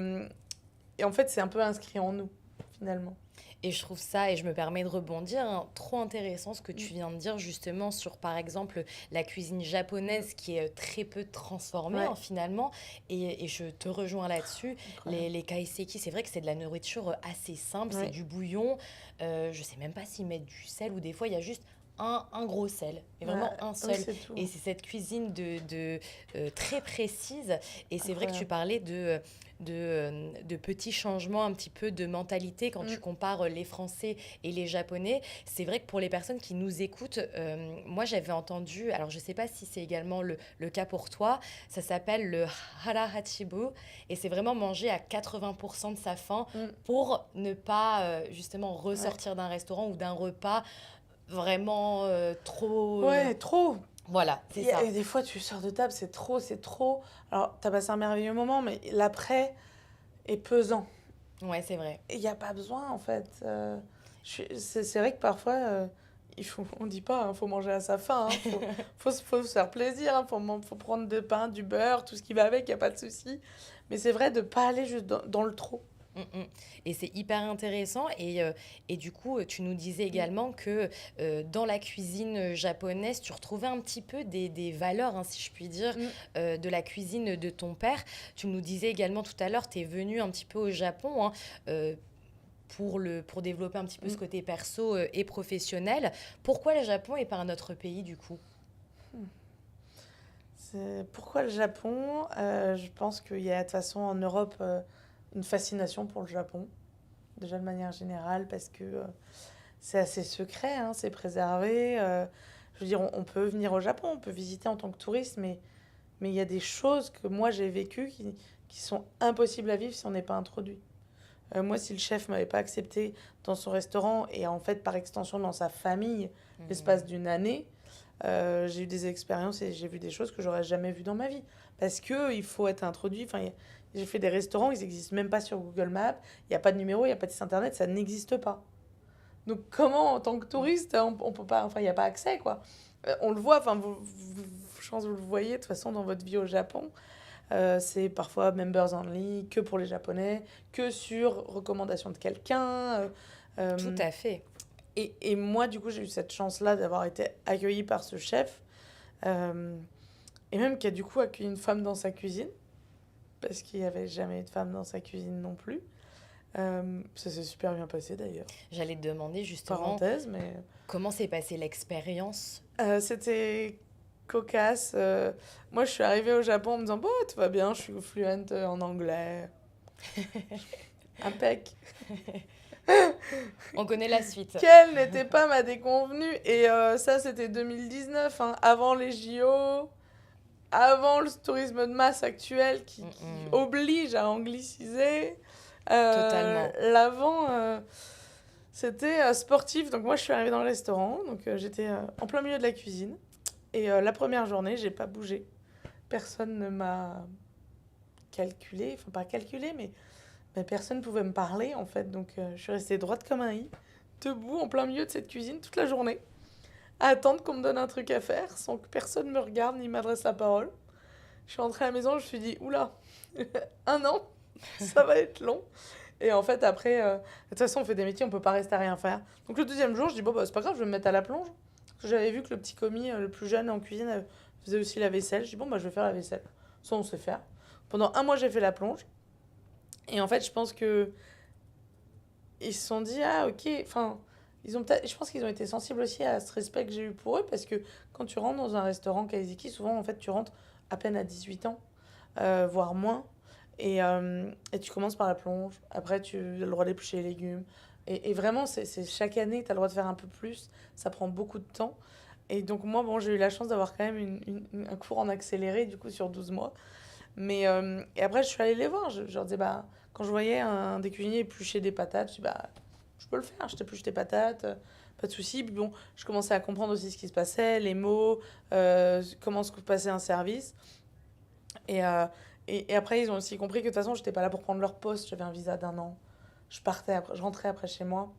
et en fait, c'est un peu inscrit en nous, finalement. Et je trouve ça, et je me permets de rebondir, hein, trop intéressant ce que Mm. tu viens de dire justement sur, par exemple, la cuisine japonaise qui est très peu transformée, Ouais, hein, finalement. Et je te rejoins là-dessus. incroyable. Les kaiseki, c'est vrai que c'est de la nourriture assez simple, c'est Ouais. du bouillon. Je sais même pas s'ils mettent du sel ou des fois il y a juste un gros sel, et Ouais, vraiment un oui, seul. c'est tout. Et c'est cette cuisine très précise. Et c'est vrai que tu Incroyable. parlais de petits changements, un petit peu de mentalité quand tu Mm. compares les Français et les Japonais. C'est vrai que pour les personnes qui nous écoutent, moi j'avais entendu, alors je ne sais pas si c'est également le cas pour toi, ça s'appelle le hara hachibu et c'est vraiment manger à 80% de sa faim Mm. pour ne pas justement Ouais. ressortir d'un restaurant ou d'un repas vraiment trop... Ouais, trop. voilà, c'est ça. Et des fois, tu sors de table, c'est trop, c'est trop. Alors, t'as passé un merveilleux moment, mais l'après est pesant. Ouais, c'est vrai. Et il n'y a pas besoin, en fait. C'est vrai que parfois, on dit pas, il faut manger à sa faim. Faut se faire plaisir. Faut prendre du pain, du beurre, tout ce qui va avec, il n'y a pas de souci. Mais c'est vrai de pas aller juste dans le trop. Mm, mm. Et c'est hyper intéressant. Et du coup, tu nous disais Mm, également que dans la cuisine japonaise, tu retrouvais un petit peu des valeurs, hein, si je puis dire, mm, de la cuisine de ton père. Tu nous disais également tout à l'heure, tu es venu un petit peu au Japon, hein, pour développer un petit peu ce mm. côté perso et professionnel. Pourquoi le Japon et pas un autre pays, du coup? Pourquoi le Japon? Je pense qu'il y a de toute façon en Europe une fascination pour le Japon, déjà de manière générale, parce que c'est assez secret, hein, c'est préservé. Je veux dire, on peut venir au Japon, on peut visiter en tant que touriste, mais il y a des choses que moi j'ai vécues qui sont impossibles à vivre si on n'est pas introduit. Moi, si le chef m'avait pas accepté dans son restaurant et en fait par extension dans sa famille, l'espace d'une année, j'ai eu des expériences et j'ai vu des choses que j'aurais jamais vues dans ma vie. Parce que il faut être introduit. Enfin, j'ai fait des restaurants, ils n'existent même pas sur Google Maps. Il n'y a pas de numéro, il n'y a pas de site internet, ça n'existe pas. Donc comment, en tant que touriste, on peut pas, enfin, il n'y a pas accès, quoi. On le voit, enfin, je pense que vous le voyez de toute façon dans votre vie au Japon. C'est parfois members only, que pour les Japonais, que sur recommandation de quelqu'un. Tout à fait. Et moi, du coup, j'ai eu cette chance-là d'avoir été accueillie par ce chef. euh, et même qui a du coup accueilli une femme dans sa cuisine, parce qu'il n'y avait jamais eu de femme dans sa cuisine non plus. Ça s'est super bien passé d'ailleurs. J'allais te demander justement Parenthèse, mais comment s'est passée l'expérience. c'était cocasse. Moi, je suis arrivée au Japon en me disant, bon, tout va bien, je suis fluente en anglais. Impec. On connaît la suite. Quelle n'était pas ma déconvenue. Et ça, c'était 2019, hein, avant les JO, avant le tourisme de masse actuel qui oblige à angliciser. Totalement. L'avant, c'était sportif. Donc moi, je suis arrivée dans le restaurant. Donc j'étais en plein milieu de la cuisine. Et la première journée, j'ai pas bougé. Personne ne m'a calculé. Enfin, pas calculé, mais personne ne pouvait me parler, en fait. Donc je suis restée droite comme un i, debout en plein milieu de cette cuisine toute la journée, à attendre qu'on me donne un truc à faire sans que personne me regarde ni m'adresse la parole. Je suis rentrée à la maison, je me suis dit, oula, un an, ça va être long. Et en fait, après, de toute façon, on fait des métiers, on peut pas rester à rien faire. Donc le deuxième jour, je dis, bon, bah, c'est pas grave, je vais me mettre à la plonge. Parce que j'avais vu que le petit commis, le plus jeune en cuisine, faisait aussi la vaisselle. Je dis, bon, bah, je vais faire la vaisselle. Ça, on sait faire. Pendant un mois, j'ai fait la plonge. Et en fait, je pense que ils se sont dit, ah, ok, enfin, je pense qu'ils ont été sensibles aussi à ce respect que j'ai eu pour eux, parce que quand tu rentres dans un restaurant Kaizeki, souvent, en fait, tu rentres à peine à 18 ans, voire moins, et tu commences par la plonge, après, tu as le droit d'éplucher les légumes, et vraiment, chaque année, tu as le droit de faire un peu plus, ça prend beaucoup de temps, et donc, moi, bon, j'ai eu la chance d'avoir quand même un cours en accéléré, du coup, sur 12 mois, et après, je suis allée les voir, je leur disais, bah, quand je voyais un des cuisiniers éplucher des patates, je dis, bah, je peux le faire, je t'épluche tes patates, pas de souci. Puis bon, je commençais à comprendre aussi ce qui se passait, les mots, comment se passait un service. Et, euh, et après, ils ont aussi compris que de toute façon, j'étais pas là pour prendre leur poste, j'avais un visa d'un an. Je rentrais après chez moi.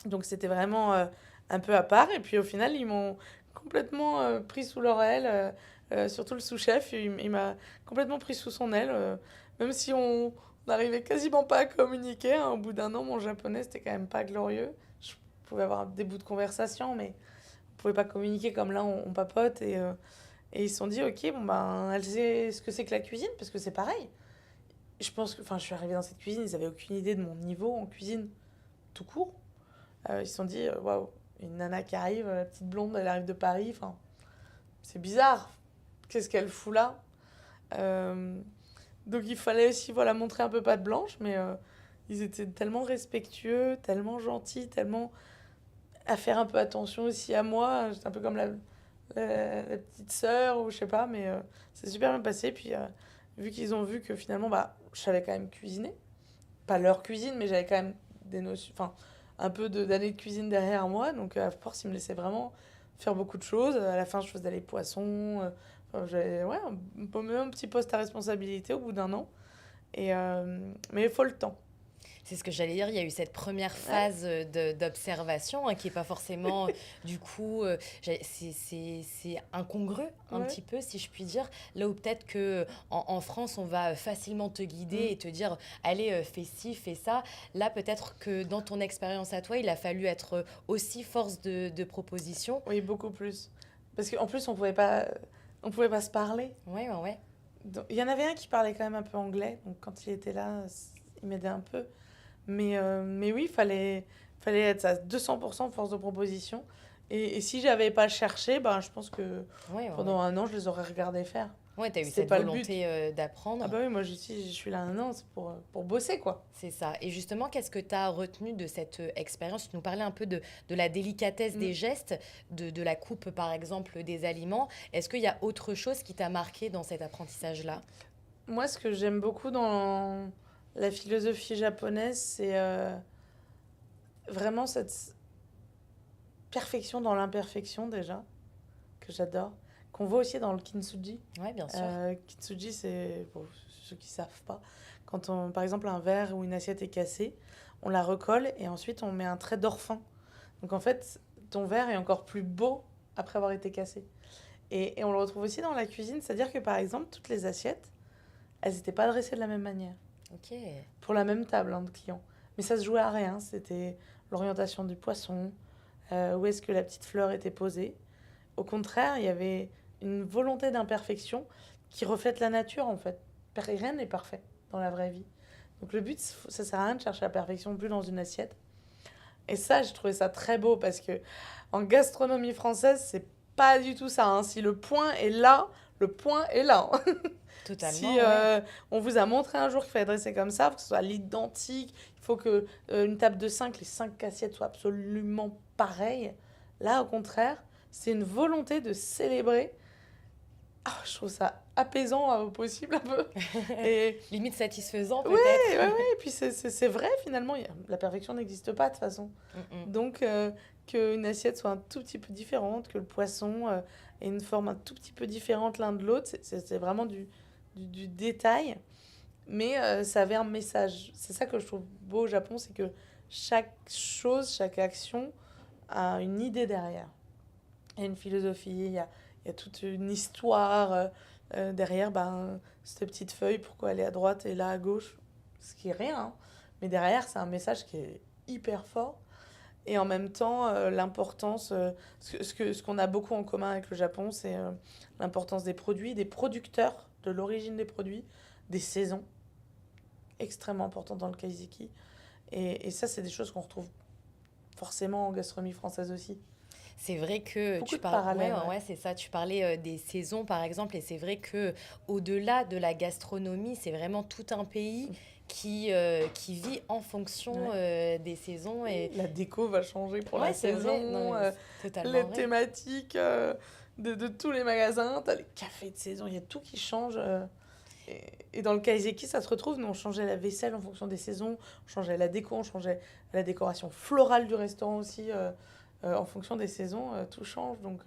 Donc c'était vraiment un peu à part. Et puis au final, ils m'ont complètement pris sous leur aile. Surtout le sous-chef, il m'a complètement pris sous son aile. Même si on n'arrivait quasiment pas à communiquer, hein. Au bout d'un an, mon japonais, c'était quand même pas glorieux. Je pouvais avoir des bouts de conversation, mais on pouvait pas communiquer comme là, on papote. Et ils se sont dit, ok, bon ben, elle sait ce que c'est que la cuisine, parce que c'est pareil. Je pense que, enfin, je suis arrivée dans cette cuisine, ils avaient aucune idée de mon niveau en cuisine tout court. Ils se sont dit, waouh, une nana qui arrive, la petite blonde, elle arrive de Paris, enfin, c'est bizarre. Qu'est-ce qu'elle fout là? Euh, donc il fallait aussi voilà, montrer un peu patte blanche, mais ils étaient tellement respectueux, tellement gentils, tellement à faire un peu attention aussi à moi. J'étais un peu comme la petite sœur, ou je sais pas, mais c'est super bien passé. Puis vu qu'ils ont vu que finalement, bah, je savais quand même cuisiner. Pas leur cuisine, mais j'avais quand même des notions, enfin, un peu d'années de cuisine derrière moi. Donc à force, ils me laissaient vraiment faire beaucoup de choses. À la fin, je faisais les poissons. Enfin, j'avais ouais, même un petit poste à responsabilité au bout d'un an. Mais il faut le temps. C'est ce que j'allais dire, il y a eu cette première Ouais. phase d'observation qui n'est pas forcément, du coup, c'est incongru un Ouais. petit peu, si je puis dire. Là où peut-être en France, on va facilement te guider Mm. et te dire, allez, fais ci, fais ça. Là, peut-être que dans ton expérience à toi, il a fallu être aussi force de proposition. Oui, beaucoup plus. Parce qu'en plus, on pouvait pas se parler. Ouais, ouais, ouais. Il y en avait un qui parlait quand même un peu anglais. Donc quand il était là, il m'aidait un peu. Mais oui, fallait être à 200% force de proposition. Et si j'avais pas cherché, ben, je pense que Ouais, ouais, pendant ouais. un an, je les aurais regardés faire. Ouais, t'as eu C'était cette pas le but. volonté Ah d'apprendre. bah oui, moi, je suis là un an, c'est pour bosser, quoi. C'est ça. Et justement, qu'est-ce que tu as retenu de cette expérience? Tu nous parlais un peu de la délicatesse Mm. des gestes, de la coupe, par exemple, des aliments. Est-ce qu'il y a autre chose qui t'a marqué dans cet apprentissage-là? Moi, ce que j'aime beaucoup dans la philosophie japonaise, c'est vraiment cette perfection dans l'imperfection, déjà, que j'adore, qu'on voit aussi dans le kintsugi. Ouais, bien sûr. Kintsugi, c'est, pour ceux qui savent pas, quand on, par exemple un verre ou une assiette est cassée, on la recolle et ensuite on met un trait d'or fin. Donc en fait, ton verre est encore plus beau après avoir été cassé. Et on le retrouve aussi dans la cuisine, c'est-à-dire que par exemple, toutes les assiettes, elles n'étaient pas dressées de la même manière, Ok. pour la même table de clients. Mais ça se jouait à rien, c'était l'orientation du poisson, où est-ce que la petite fleur était posée. Au contraire, il y avait une volonté d'imperfection qui reflète la nature en fait. Rien n'est parfait dans la vraie vie. Donc le but, ça sert à rien de chercher la perfection non plus dans une assiette. Et ça, j'ai trouvé ça très beau parce que en gastronomie française, c'est pas du tout ça, hein. Si le point est là, le point est là, hein. Si Totalement, ouais. on vous a montré un jour qu'il fallait dresser comme ça, il faut que ce soit l'identique, il faut que une table de 5, les 5 assiettes soient absolument pareilles. Là, au contraire, c'est une volonté de célébrer. Ah, je trouve ça apaisant au possible un peu. Et Limite satisfaisant, ouais, peut-être. ouais, ouais. Et puis c'est vrai finalement, la perfection n'existe pas de toute façon. Mm, mm. Donc qu'une assiette soit un tout petit peu différente, que le poisson ait une forme un tout petit peu différente l'un de l'autre, c'est vraiment du détail. Mais ça avait un message. C'est ça que je trouve beau au Japon, c'est que chaque chose, chaque action a une idée derrière. Il y a une philosophie, il y a toute une histoire derrière. Ben, cette petite feuille, pourquoi elle est à droite et là à gauche, ce qui est rien, hein. Mais derrière, c'est un message qui est hyper fort. Et en même temps, l'importance, ce qu'on a beaucoup en commun avec le Japon, c'est l'importance des produits, des producteurs, de l'origine des produits, des saisons, extrêmement important dans le kaiseki. Et ça, c'est des choses qu'on retrouve forcément en gastronomie française aussi. C'est vrai que Beaucoup tu de parles, ouais, parallèles, ouais, ouais. ouais, c'est ça. Tu parlais des saisons, par exemple, et c'est vrai que au-delà de la gastronomie, c'est vraiment tout un pays qui vit en fonction Ouais. des saisons. Et La déco va changer pour la ouais, c'est vrai. Non, saison, mais c'est totalement les vrai. thématiques de tous les magasins. T'as les cafés de saison, il y a tout qui change. Et dans le kaiseki, ça se retrouve. Nous, on changeait la vaisselle en fonction des saisons, on changeait la déco, on changeait la décoration florale du restaurant aussi. En fonction des saisons, tout change, donc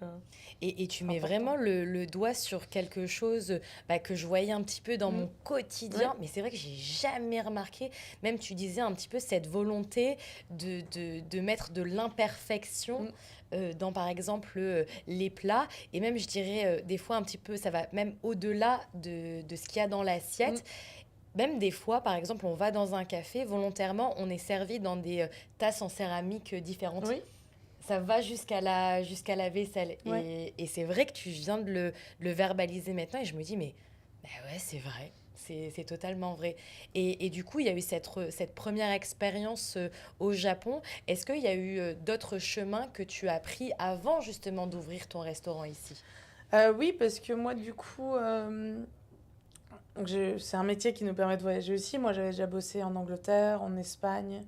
Et tu c'est mets important. vraiment le doigt sur quelque chose bah, que je voyais un petit peu dans Mm. mon Ouais. quotidien, mais c'est vrai que j'ai jamais remarqué. Même tu disais un petit peu cette volonté de mettre de l'imperfection Mm. dans, par exemple, les plats. Et même, je dirais, des fois, un petit peu, ça va même au-delà de ce qu'il y a dans Mm. l'assiette. Même des fois, par exemple, on va dans un café, volontairement, on est servi dans des tasses en céramique différentes. Oui, Ça va jusqu'à la vaisselle. ouais. Et c'est vrai que tu viens de le verbaliser maintenant et je me dis, mais bah ouais, c'est vrai. C'est totalement vrai. Et du coup, il y a eu cette première expérience au Japon. Est-ce qu'il y a eu d'autres chemins que tu as pris avant justement d'ouvrir ton restaurant ici? Oui, parce que moi, du coup, donc c'est un métier qui nous permet de voyager aussi. Moi, j'avais déjà bossé en Angleterre, en Espagne,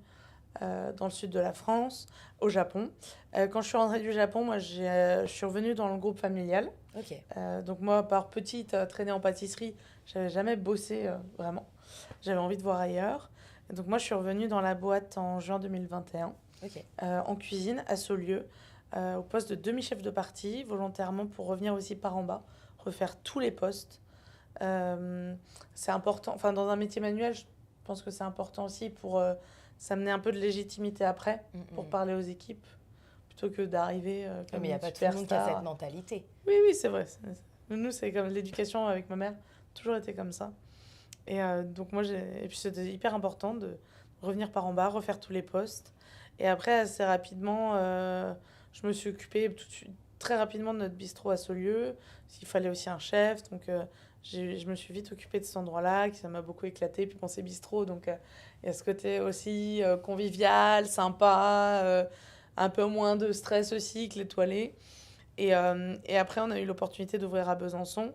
dans le sud de la France, au Japon. Quand je suis rentrée du Japon, moi, je suis revenue dans le groupe familial. Ok, Donc moi, par petite traînée en pâtisserie, j'avais jamais bossé vraiment. J'avais envie de voir ailleurs. Et donc moi, je suis revenue dans la boîte en juin 2021, ok. en cuisine, à Saulieu, au poste de demi-chef de partie, volontairement pour revenir aussi par en bas, refaire tous les postes. C'est important, enfin dans un métier manuel, je pense que c'est important aussi pour s'amener un peu de légitimité après, Mm, pour mm. parler aux équipes, plutôt que d'arriver Ouais, comme mais il n'y a une pas tout le monde qui a cette superstar. mentalité. Oui, oui, c'est vrai. Nous, c'est comme l'éducation avec ma mère, toujours été comme ça. Et donc moi, et puis c'était hyper important de revenir par en bas, refaire tous les postes. Et après, assez rapidement, je me suis occupée tout de suite, très rapidement de notre bistrot à Saulieu. S'il fallait aussi un chef, donc je me suis vite occupée de cet endroit-là, qui ça m'a beaucoup éclaté. Puis bon, c'est bistrot, donc il y a ce côté aussi convivial, sympa. un peu moins de stress aussi que l'étoilé. Et après, on a eu l'opportunité d'ouvrir à Besançon.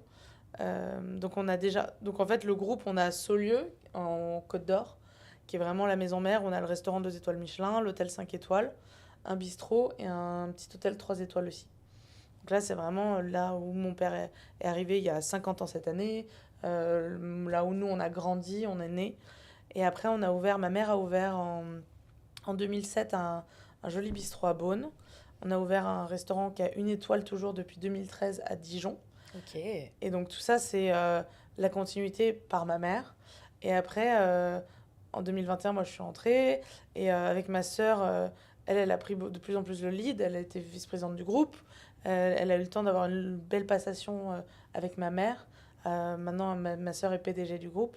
Donc en fait, le groupe, on a Saulieu en Côte d'Or, qui est vraiment la maison mère. On a le restaurant 2 étoiles Michelin, l'hôtel 5 étoiles, un bistrot et un petit hôtel 3 étoiles aussi. Donc là, c'est vraiment là où mon père est arrivé il y a 50 ans cette année, là où nous, on a grandi, on est né. Et après, ma mère a ouvert en 2007 un joli bistrot à Beaune. On a ouvert un restaurant qui a 1 étoile toujours depuis 2013 à Dijon. Ok. Et donc tout ça, c'est la continuité par ma mère. Et après, en 2021, moi, je suis entrée. Et avec ma sœur, elle a pris de plus en plus le lead. Elle a été vice-présidente du groupe. Elle a eu le temps d'avoir une belle passation avec ma mère. Maintenant, ma sœur est PDG du groupe.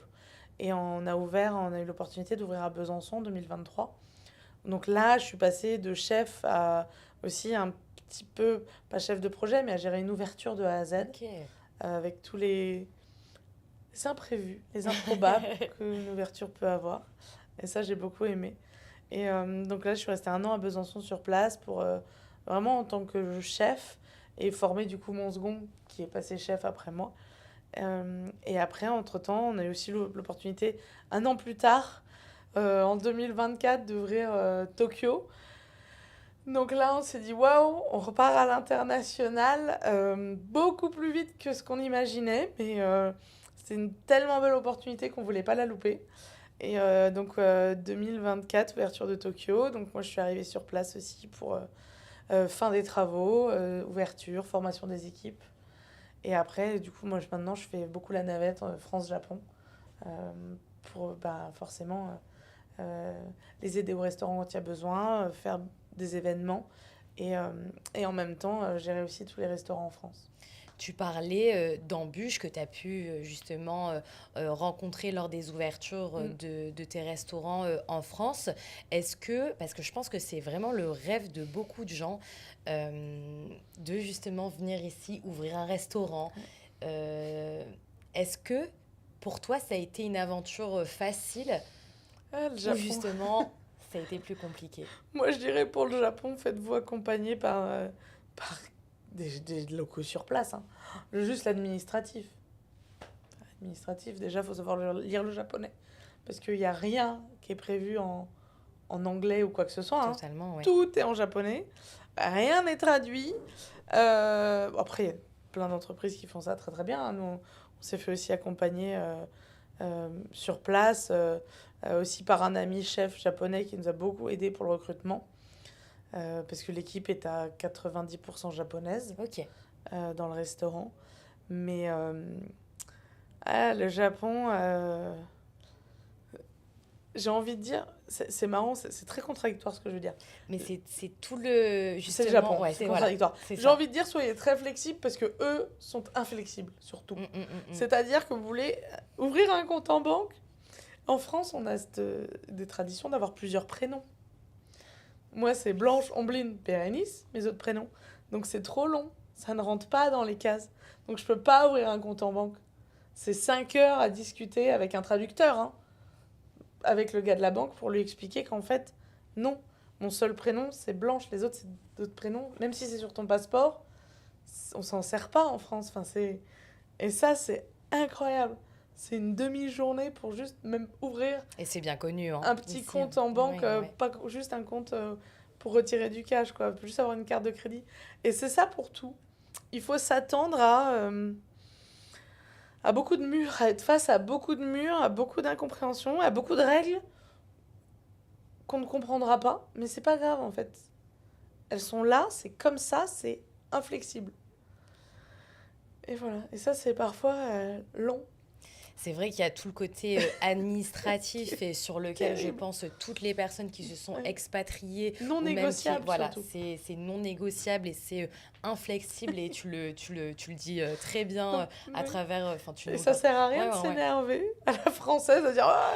Et on a eu l'opportunité d'ouvrir à Besançon en 2023. Donc là, je suis passée de chef à aussi un petit peu, pas chef de projet, mais à gérer une ouverture de A à Z, Ok. avec tous les imprévus, les improbables qu'une ouverture peut avoir. Et ça, j'ai beaucoup aimé. Et donc là, je suis restée 1 an à Besançon sur place pour vraiment en tant que chef et former du coup mon second qui est passé chef après moi. Et après, entre-temps, on a eu aussi l'opportunité, 1 an plus tard, en 2024, d'ouvrir Tokyo. Donc là, on s'est dit, waouh, on repart à l'international, beaucoup plus vite que ce qu'on imaginait, mais c'était une tellement belle opportunité qu'on ne voulait pas la louper. Et donc 2024, ouverture de Tokyo. Donc moi, je suis arrivée sur place aussi pour fin des travaux, ouverture, formation des équipes. Et après, du coup, maintenant, je fais beaucoup la navette France-Japon pour forcément les aider au restaurant quand il y a besoin, faire des événements et en même temps gérer aussi tous les restaurants en France. Tu parlais d'embûches que tu as pu justement rencontrer lors des ouvertures de tes restaurants en France. Est-ce que, parce que je pense que c'est vraiment le rêve de beaucoup de gens, de justement venir ici, ouvrir un restaurant. Est-ce que pour toi, ça a été une aventure facile Le ou Japon. justement, ça a été plus compliqué? Moi, je dirais pour le Japon, faites-vous accompagner par des locaux sur place. Hein. Juste l'administratif. Administratif, déjà, il faut savoir lire le japonais. Parce qu'il n'y a rien qui est prévu en anglais ou quoi que ce soit. Hein. Totalement, oui. Tout est en japonais. Rien n'est traduit. Après, il y a plein d'entreprises qui font ça très très bien. Hein. Nous, on s'est fait aussi accompagner sur place, aussi par un ami chef japonais qui nous a beaucoup aidé pour le recrutement. Parce que l'équipe est à 90% japonaise Ok. dans le restaurant. Mais le Japon, j'ai envie de dire, c'est marrant, c'est très contradictoire ce que je veux dire. Mais c'est tout le... C'est Justement, le Japon, ouais, c'est voilà, contradictoire. c'est J'ai ça. envie de dire, soyez très flexibles parce que eux sont inflexibles, surtout. Mm. C'est-à-dire que vous voulez ouvrir un compte en banque. En France, on a des traditions d'avoir plusieurs prénoms. Moi, c'est Blanche, Ombline, Bérénice, mes autres prénoms. Donc, c'est trop long. Ça ne rentre pas dans les cases. Donc, je peux pas ouvrir un compte en banque. C'est 5 heures à discuter avec un traducteur, hein, avec le gars de la banque pour lui expliquer qu'en fait, non. Mon seul prénom, c'est Blanche. Les autres, c'est d'autres prénoms. Même si c'est sur ton passeport, on s'en sert pas en France. Enfin, Et ça, c'est incroyable. C'est une demi-journée pour juste même ouvrir Et c'est bien connu, hein, un petit ici. compte en banque, Ouais. pas juste un compte pour retirer du cash, quoi. Juste avoir une carte de crédit. Et c'est ça pour tout. Il faut s'attendre à beaucoup de murs, à être face à beaucoup de murs, à beaucoup d'incompréhension, à beaucoup de règles qu'on ne comprendra pas. Mais c'est pas grave, en fait. Elles sont là, c'est comme ça, c'est inflexible. Et voilà. Et ça, c'est parfois long. C'est vrai qu'il y a tout le côté administratif et sur lequel je Terrible. pense toutes les personnes qui se sont Ouais. expatriées Non ou même négociable, voilà, surtout. c'est non négociable et c'est inflexible et tu le dis très bien à Ouais. travers enfin tu Et nous ça le- sert à rien Ouais, de ouais, ouais. s'énerver à la française, à dire ah,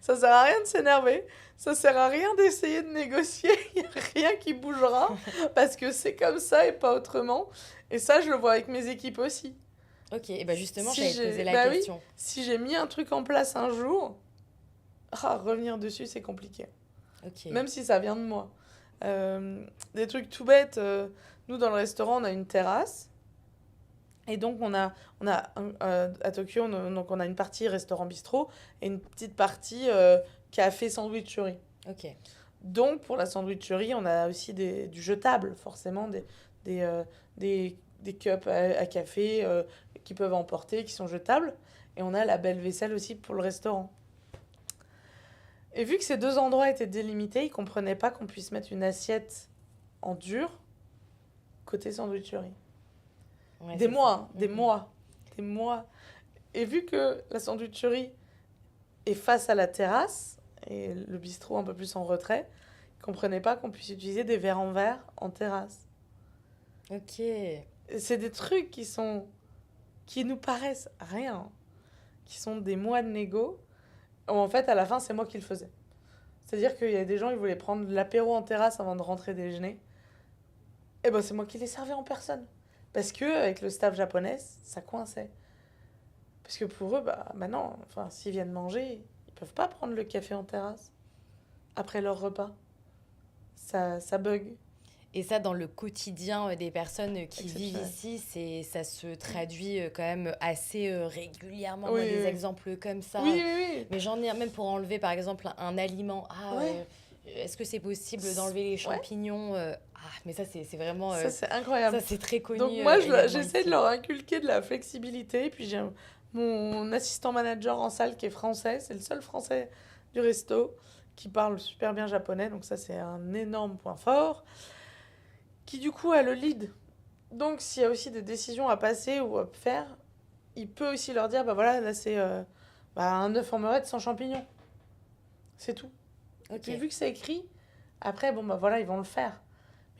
ça sert à rien de s'énerver, ça sert à rien d'essayer de négocier, il n'y a rien qui bougera parce que c'est comme ça et pas autrement. Et ça, je le vois avec mes équipes aussi. Ok, et ben justement, Si j'avais j'ai- posé la bah oui. question. Si j'ai mis un truc en place un jour, revenir dessus, c'est compliqué. Ok. Même si ça vient de moi. Des trucs tout bêtes. Nous, dans le restaurant, on a une terrasse. Et donc, à Tokyo, donc on a une partie restaurant-bistrot et une petite partie café sandwicherie. Ok. Donc, pour la sandwicherie, on a aussi du jetable, forcément, des, euh, des cups à café qui peuvent emporter, qui sont jetables. Et on a la belle vaisselle aussi pour le restaurant. Et vu que ces deux endroits étaient délimités, ils ne comprenaient pas qu'on puisse mettre une assiette en dur côté sandwicherie. Ouais, Des c'est mois, ça. hein, des mois, des mois. Et vu que la sandwicherie est face à la terrasse et le bistrot un peu plus en retrait, ils ne comprenaient pas qu'on puisse utiliser des verres en verre en terrasse. Ok. Et c'est des trucs qui nous paraissent rien, qui sont des mois de négo. Où en fait, à la fin, c'est moi qui le faisais. C'est-à-dire qu'il y a des gens, ils voulaient prendre l'apéro en terrasse avant de rentrer déjeuner. Et ben, c'est moi qui les servais en personne. Parce que avec le staff japonais, ça coinçait. Parce que pour eux, bah non, enfin, s'ils viennent manger, ils peuvent pas prendre le café en terrasse après leur repas. Ça bug. Et ça, dans le quotidien des personnes qui vivent Exceptionnel. ici, ça se traduit quand même assez régulièrement. Oui, Moi, des oui, oui. exemples comme ça. Oui, oui, oui. Mais j'en ai même pour enlever, par exemple, un aliment. Ouais. Est-ce que c'est possible d'enlever les Ouais. champignons mais ça, c'est vraiment... Ça, c'est ça, incroyable. c'est très connu Donc moi, également j'essaie ici. de leur inculquer de la flexibilité. Puis j'ai mon assistant manager en salle qui est français. C'est le seul français du resto qui parle super bien japonais. Donc ça, c'est un énorme point fort. Qui du coup a le lead. Donc s'il y a aussi des décisions à passer ou à faire, il peut aussi leur dire, bah voilà, là c'est un œuf en meurette sans champignons. C'est tout. Et Ok. puis vu que c'est écrit, après, bon bah voilà, ils vont le faire.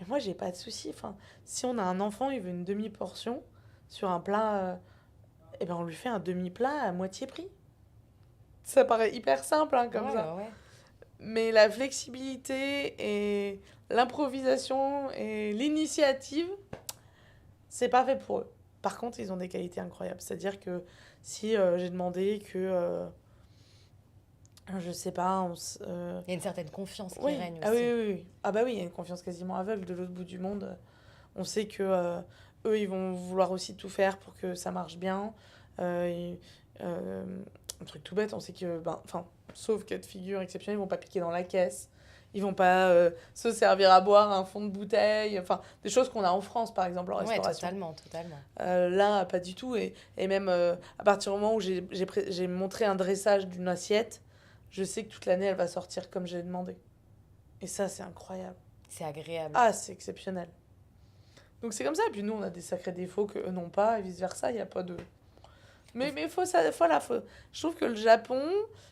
Mais moi, j'ai pas de souci. Enfin, si on a un enfant, il veut une demi-portion sur un plat, eh ben on lui fait un demi-plat à moitié prix. Ça paraît hyper simple hein, comme Ouais, ça. ouais. Mais la flexibilité et l'improvisation et l'initiative, c'est pas fait pour eux. Par contre, ils ont des qualités incroyables. C'est-à-dire que si j'ai demandé que, je sais pas, Il y a une certaine confiance qui oui, règne ah oui, aussi. oui, oui. Ah bah oui, il y a une confiance quasiment aveugle de l'autre bout du monde. On sait que eux, ils vont vouloir aussi tout faire pour que ça marche bien. Euh, et, euh, un truc tout bête, on sait que, enfin, sauf cas de figure exceptionnel, ils vont pas piquer dans la caisse. Ils vont pas se servir à boire un fond de bouteille. Enfin, des choses qu'on a en France, par exemple, en Ouais, restauration. totalement, totalement. Là, pas du tout. Et même à partir du moment où j'ai montré un dressage d'une assiette, je sais que toute l'année, elle va sortir comme j'ai demandé. Et ça, c'est incroyable. C'est agréable. Ah, c'est exceptionnel. Donc c'est comme ça. Et puis nous, on a des sacrés défauts qu'eux n'ont pas, et vice-versa. Il n'y a pas de... Mais faut ça, voilà, je trouve que le Japon,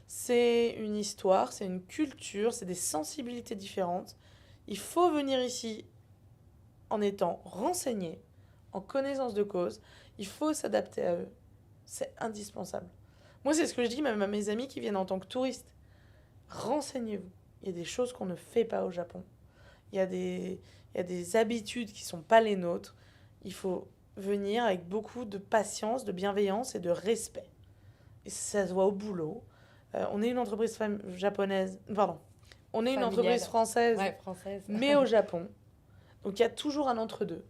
c'est une histoire, c'est une culture, c'est des sensibilités différentes. Il faut venir ici en étant renseigné, en connaissance de cause. Il faut s'adapter à eux. C'est indispensable. Moi, c'est ce que je dis même à mes amis qui viennent en tant que touristes. Renseignez-vous. Il y a des choses qu'on ne fait pas au Japon. Il y a des habitudes qui ne sont pas les nôtres. Il faut venir avec beaucoup de patience, de bienveillance et de respect. Et ça se voit au boulot. On est une entreprise japonaise, pardon, on est une Familiale. entreprise française, Ouais, française. mais au Japon. Donc il y a toujours un entre-deux.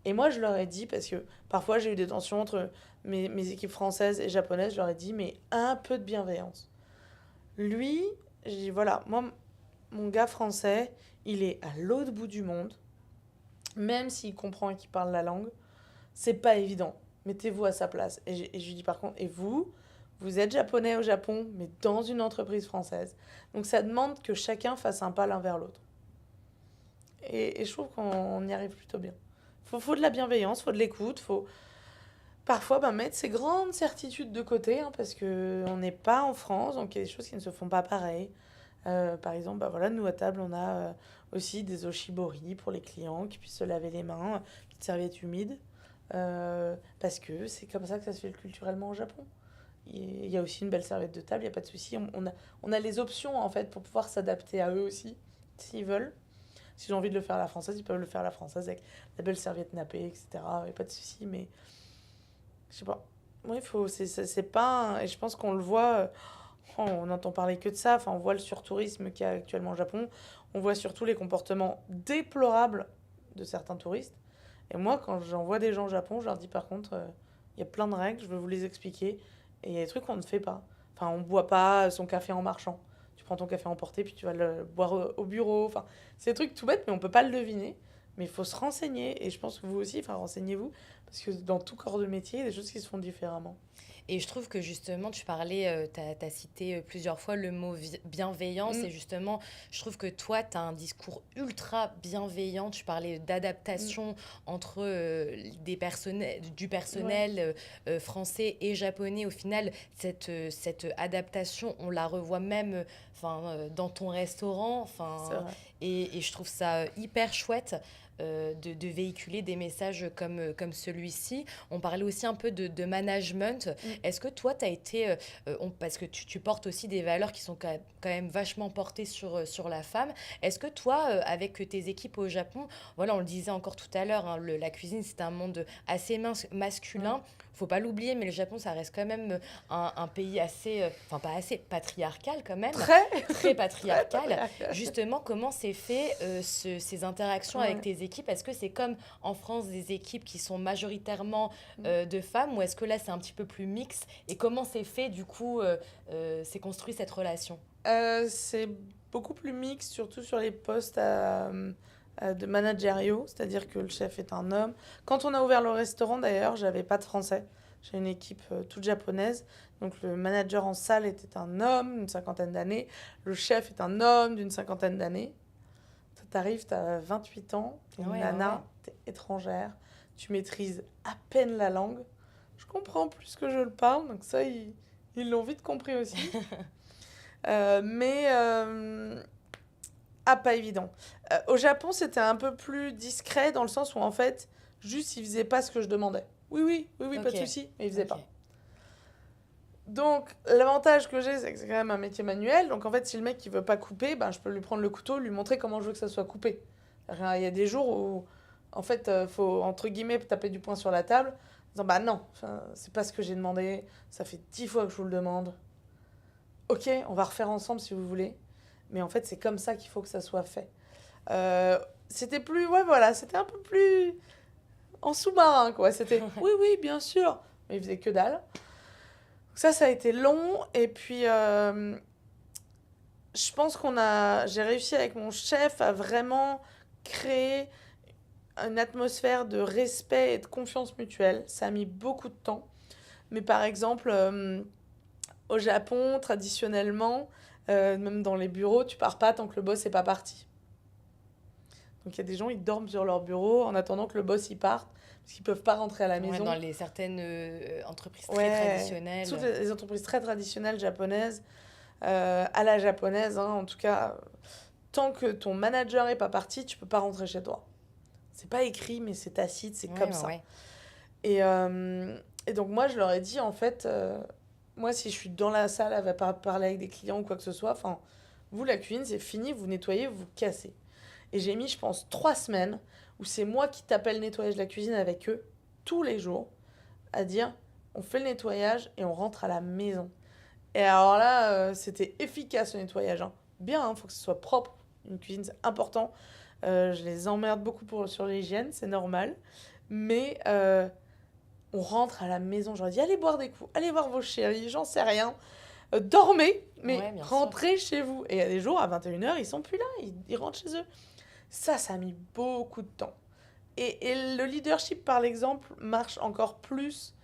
Et moi, je leur ai dit, parce que parfois j'ai eu des tensions entre mes équipes françaises et japonaises, je leur ai dit, mais un peu de bienveillance. Lui, j'ai dit, voilà, moi, mon gars français, il est à l'autre bout du monde, même s'il comprend et qu'il parle la langue, c'est pas évident. Mettez-vous à sa place. Et je lui dis par contre, et vous, vous êtes japonais au Japon, mais dans une entreprise française. Donc ça demande que chacun fasse un pas l'un vers l'autre. Et je trouve qu'on y arrive plutôt bien. Faut de la bienveillance, faut de l'écoute, faut parfois mettre ses grandes certitudes de côté, hein, parce qu'on n'est pas en France, donc il y a des choses qui ne se font pas pareil. Par exemple, voilà, nous à table, on a aussi des oshibori pour les clients qui puissent se laver les mains, petites serviettes humides, parce que c'est comme ça que ça se fait culturellement au Japon. Il y a aussi une belle serviette de table, il n'y a pas de souci. On a les options en fait pour pouvoir s'adapter à eux aussi, s'ils veulent. Si j'ai envie de le faire à la française, ils peuvent le faire à la française avec la belle serviette nappée, etc. Il n'y a pas de souci, mais je sais pas. Oui, c'est pas. Et je pense qu'on le voit. on n'entend parler que de ça. Enfin, on voit le surtourisme qu'il y a actuellement au Japon. On voit surtout les comportements déplorables de certains touristes. Et moi, quand j'envoie des gens au Japon, je leur dis par contre, il y a plein de règles, je veux vous les expliquer. Et il y a des trucs qu'on ne fait pas. Enfin, on ne boit pas son café en marchant. Tu prends ton café emporté, puis tu vas le boire au bureau. Enfin, c'est des trucs tout bêtes, mais on ne peut pas le deviner. Mais il faut se renseigner. Et je pense que vous aussi, enfin, renseignez-vous. Parce que dans tout corps de métier, il y a des choses qui se font différemment. Et je trouve que justement, tu parlais, tu as cité plusieurs fois le mot bienveillance. Mm, Et justement, je trouve que toi, tu as un discours ultra bienveillant. Tu parlais mm, d'adaptation entre du ouais, personnel français et japonais. Au final, cette adaptation, on la revoit même dans ton restaurant. c'est vrai. Et je trouve ça hyper chouette. De véhiculer des messages comme celui-ci. On parlait aussi un peu de management. Mm. Est-ce que toi, tu as été... parce que tu portes aussi des valeurs qui sont quand même vachement portées sur la femme. Est-ce que toi, avec tes équipes au Japon, voilà, on le disait encore tout à l'heure, hein, la cuisine, c'est un monde assez Ouais. masculin. Faut pas l'oublier, mais le Japon, ça reste quand même un pays assez... Enfin, pas assez, patriarcal quand même. Très, Très très patriarcal. patriarcal. Justement, comment c'est fait ces interactions avec Ouais. tes équipes? Est-ce que c'est comme en France des équipes qui sont majoritairement Mm. de femmes ou est-ce que là c'est un petit peu plus mix? Et comment c'est fait du coup, c'est construit cette relation? C'est beaucoup plus mixte, surtout sur les postes de managériaux, c'est-à-dire que le chef est un homme. Quand on a ouvert le restaurant, d'ailleurs, j'avais pas de français. J'ai une équipe toute japonaise. Donc le manager en salle était un homme d'une cinquantaine d'années. Le chef est un homme d'une cinquantaine d'années. Toi, t'arrives, t'as 28 ans, t'es Ah une ouais, ouais, ouais. nana, t'es étrangère, tu maîtrises à peine la langue. Je comprends plus que je le parle, donc ça, ils l'ont vite compris aussi. Mais ah, pas évident. Au Japon, c'était un peu plus discret dans le sens où, en fait, juste, ils faisaient pas ce que je demandais. Oui, oui, oui, oui, pas de Ok, souci, mais ils faisaient ok. pas. Donc, l'avantage que j'ai, c'est que c'est quand même un métier manuel. Donc, en fait, si le mec, il veut pas couper, ben, je peux lui prendre le couteau, lui montrer comment je veux que ça soit coupé. Il y a des jours où, en fait, faut, entre guillemets, taper du poing sur la table, en disant, bah non, enfin, c'est pas ce que j'ai demandé, ça fait 10 fois que je vous le demande. Ok, on va refaire ensemble si vous voulez. Mais en fait, c'est comme ça qu'il faut que ça soit fait. Euh, C'était plus, ouais, voilà, c'était un peu plus en sous-marin, quoi. C'était, oui, oui, bien sûr. Mais il faisait que dalle. Ça a été long. Et puis, je pense j'ai réussi avec mon chef à vraiment créer une atmosphère de respect et de confiance mutuelle. Ça a mis beaucoup de temps. Mais par exemple, au Japon, traditionnellement, même dans les bureaux, tu pars pas tant que le boss n'est pas parti. Donc il y a des gens, ils dorment sur leur bureau en attendant que le boss y parte, parce qu'ils peuvent pas rentrer à la Ouais, dans maison. les certaines entreprises très Ouais, toutes traditionnelles. les entreprises très traditionnelles japonaises, à la japonaise, hein, en tout cas, tant que ton manager est pas parti, tu peux pas rentrer chez toi. C'est pas écrit, mais c'est tacite, c'est Ouais, comme ouais, ça. ouais. Et donc moi, je leur ai dit, en fait, moi, si je suis dans la salle, elle va pas parler avec des clients ou quoi que ce soit, enfin, vous, la cuisine, c'est fini, vous nettoyez, vous cassez. Et j'ai mis, je pense, 3 semaines où c'est moi qui tape le nettoyage de la cuisine avec eux, tous les jours, à dire, on fait le nettoyage et on rentre à la maison. Et alors là, c'était efficace le nettoyage, hein. Bien, il faut que ce soit propre. Une cuisine, c'est important. Je les emmerde beaucoup sur l'hygiène, c'est normal. Mais on rentre à la maison. J'aurais dit, allez boire des coups, allez voir vos chéris, j'en sais rien. Dormez, mais Ouais, bien sûr. rentrez chez vous. Et il y a des jours, à 21h, ils sont plus là, ils rentrent chez eux. Ça a mis beaucoup de temps. Et le leadership, par l'exemple, marche encore plus.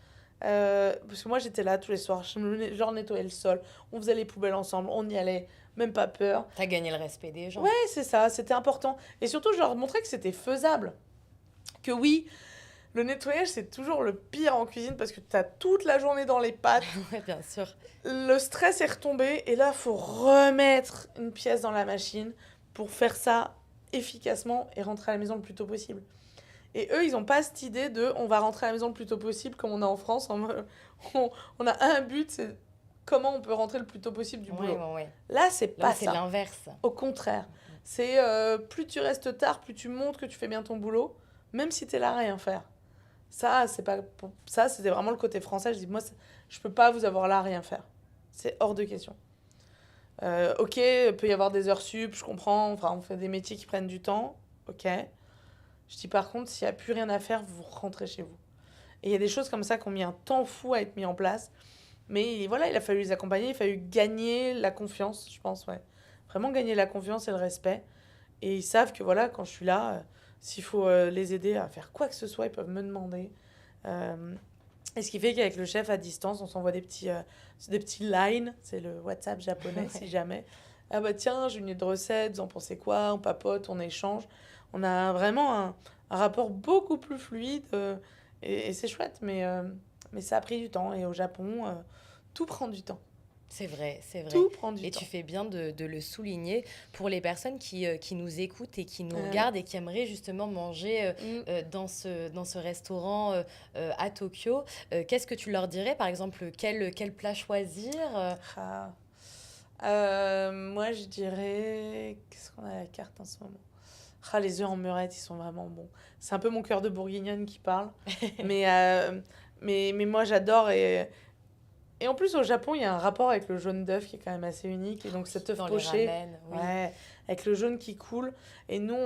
Parce que moi, j'étais là tous les soirs. Genre, nettoyer le sol. On faisait les poubelles ensemble. On y allait. Même pas peur. T'as gagné le respect des Ouais, gens. c'est ça. C'était important. Et surtout, je leur montrais que c'était faisable. Que oui, le nettoyage, c'est toujours le pire en cuisine parce que t'as toute la journée dans les pattes. Ouais, bien sûr. Le stress est retombé. Et là, il faut remettre une pièce dans la machine pour faire ça efficacement et rentrer à la maison le plus tôt possible. Et eux, ils n'ont pas cette idée de on va rentrer à la maison le plus tôt possible comme on a en France. On a un but, c'est comment on peut rentrer le plus tôt possible du Ouais, boulot. ouais, ouais. Là, c'est Là, pas c'est ça. l'inverse. Au contraire. C'est plus tu restes tard, plus tu montres que tu fais bien ton boulot, même si tu es là à rien faire. Ça, c'est pas ça, c'était vraiment le côté français. Je dis, moi, je peux pas vous avoir là à rien faire. C'est hors de question. Ok, il peut y avoir des heures sup, je comprends. Enfin, on fait des métiers qui prennent du temps. Ok. Je dis par contre, s'il n'y a plus rien à faire, vous rentrez chez vous. Et il y a des choses comme ça qui ont mis un temps fou à être mis en place. Mais voilà, il a fallu les accompagner, il a fallu gagner la confiance, je pense, ouais. Vraiment gagner la confiance et le respect. Et ils savent que voilà, quand je suis là, s'il faut les aider à faire quoi que ce soit, ils peuvent me demander. Euh, et ce qui fait qu'avec le chef à distance, on s'envoie des petits lines, c'est le WhatsApp japonais si jamais. Ah bah tiens, j'ai une idée de recette, vous en pensez quoi? On papote, on échange. On a vraiment un rapport beaucoup plus fluide et c'est chouette, mais ça a pris du temps. Et au Japon, tout prend du temps. C'est vrai, c'est vrai. Tout prend du Et temps. tu fais bien de le souligner pour les personnes qui nous écoutent et qui nous Ouais. regardent et qui aimeraient justement manger dans ce restaurant à Tokyo. Qu'est-ce que tu leur dirais, par exemple, quel plat choisir Ah. Moi, je dirais. Qu'est-ce qu'on a à la carte en ce moment? Ah, les œufs en meurette, ils sont vraiment bons. C'est un peu mon cœur de bourguignonne qui parle. Mais, mais moi, j'adore. Et en plus, au Japon, il y a un rapport avec le jaune d'œuf qui est quand même assez unique. Et donc, cet œuf dans les poché, ramen, oui. ouais, avec le jaune qui coule. Et nous,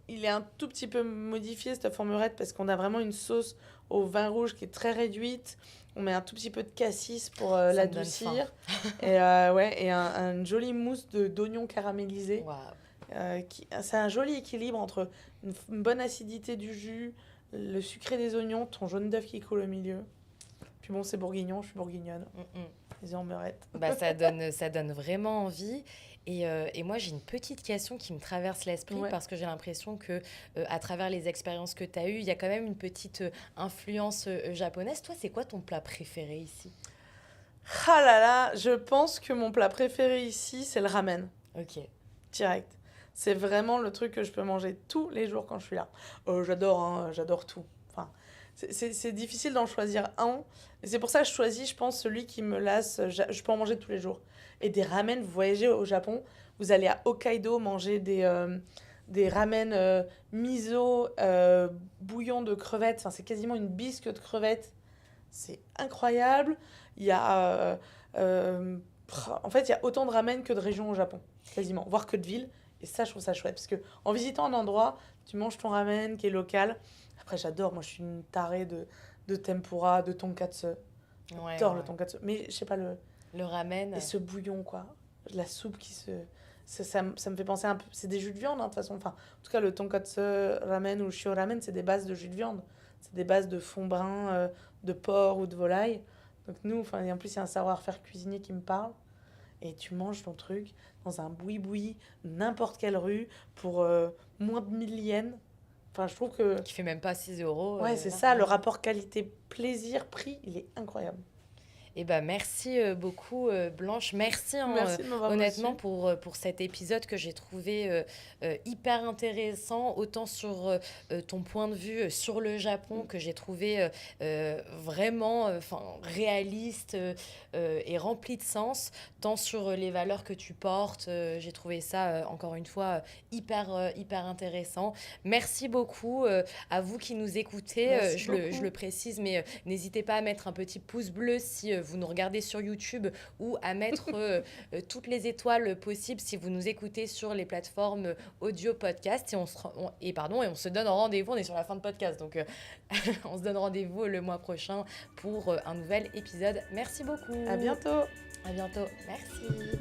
il est un tout petit peu modifié, cet œuf en meurette, parce qu'on a vraiment une sauce au vin rouge qui est très réduite. On met un tout petit peu de cassis pour Ça me donne l'adoucir. Ouais, et une jolie mousse d'oignon caramélisé. Waouh. C'est un joli équilibre entre une bonne acidité du jus, le sucré des oignons, ton jaune d'œuf qui coule au milieu. Puis bon, c'est bourguignon, je suis bourguignonne. Mm, mm. Les œufs en meurette. Bah, ça donne vraiment envie. Et moi, j'ai une petite question qui me traverse l'esprit Ouais. parce que j'ai l'impression que, à travers les expériences que tu as eues, il y a quand même une petite influence japonaise. Toi, c'est quoi ton plat préféré ici? Ah là là, je pense que mon plat préféré ici, c'est le ramen, Ok. direct. C'est vraiment le truc que je peux manger tous les jours quand je suis là. J'adore, hein, j'adore tout. Enfin, c'est difficile d'en choisir un. Et c'est pour ça que je choisis, je pense, celui qui me lasse. Je peux en manger tous les jours. Et des ramen, vous voyagez au Japon, vous allez à Hokkaido manger des ramen miso, bouillon de crevettes. Enfin, c'est quasiment une bisque de crevettes. C'est incroyable. Il y a... en fait, il y a autant de ramen que de régions au Japon, quasiment, voire que de villes. Et ça, je trouve ça chouette. Parce que en visitant un endroit, tu manges ton ramen qui est local. Après, j'adore. Moi, je suis une tarée de tempura, de tonkatsu. Ouais, J'adore ouais. le tonkatsu. Mais je sais pas, Le ramen. et ce bouillon, quoi. La soupe qui se. Ça me fait penser un peu. C'est des jus de viande, hein, de toute façon. Enfin, en tout cas, le tonkatsu ramen ou le shio ramen, c'est des bases de jus de viande. C'est des bases de fond brun, de porc ou de volaille. Donc, nous, enfin, et en plus, il y a un savoir-faire cuisinier qui me parle. Et tu manges ton truc dans un boui-boui, n'importe quelle rue, pour moins de 1000 yens. Enfin, je trouve que. Qui fait même pas 6 euros. Ouais, c'est ça, le rapport qualité-plaisir-prix, il est incroyable. Et ben merci beaucoup Blanche. Merci hein, Merci de m'avoir honnêtement reçue. pour cet épisode que j'ai trouvé hyper intéressant, autant sur ton point de vue sur le Japon que j'ai trouvé vraiment réaliste et rempli de sens, tant sur les valeurs que tu portes. J'ai trouvé ça encore une fois hyper intéressant. Merci beaucoup à vous qui nous écoutez. Merci Je beaucoup. le précise, mais n'hésitez pas à mettre un petit pouce bleu si vous nous regardez sur YouTube ou à mettre toutes les étoiles possibles si vous nous écoutez sur les plateformes audio podcast. Et on se donne rendez-vous, on est sur la fin de podcast, donc on se donne rendez-vous le mois prochain pour un nouvel épisode. Merci beaucoup. À bientôt. À bientôt. Merci.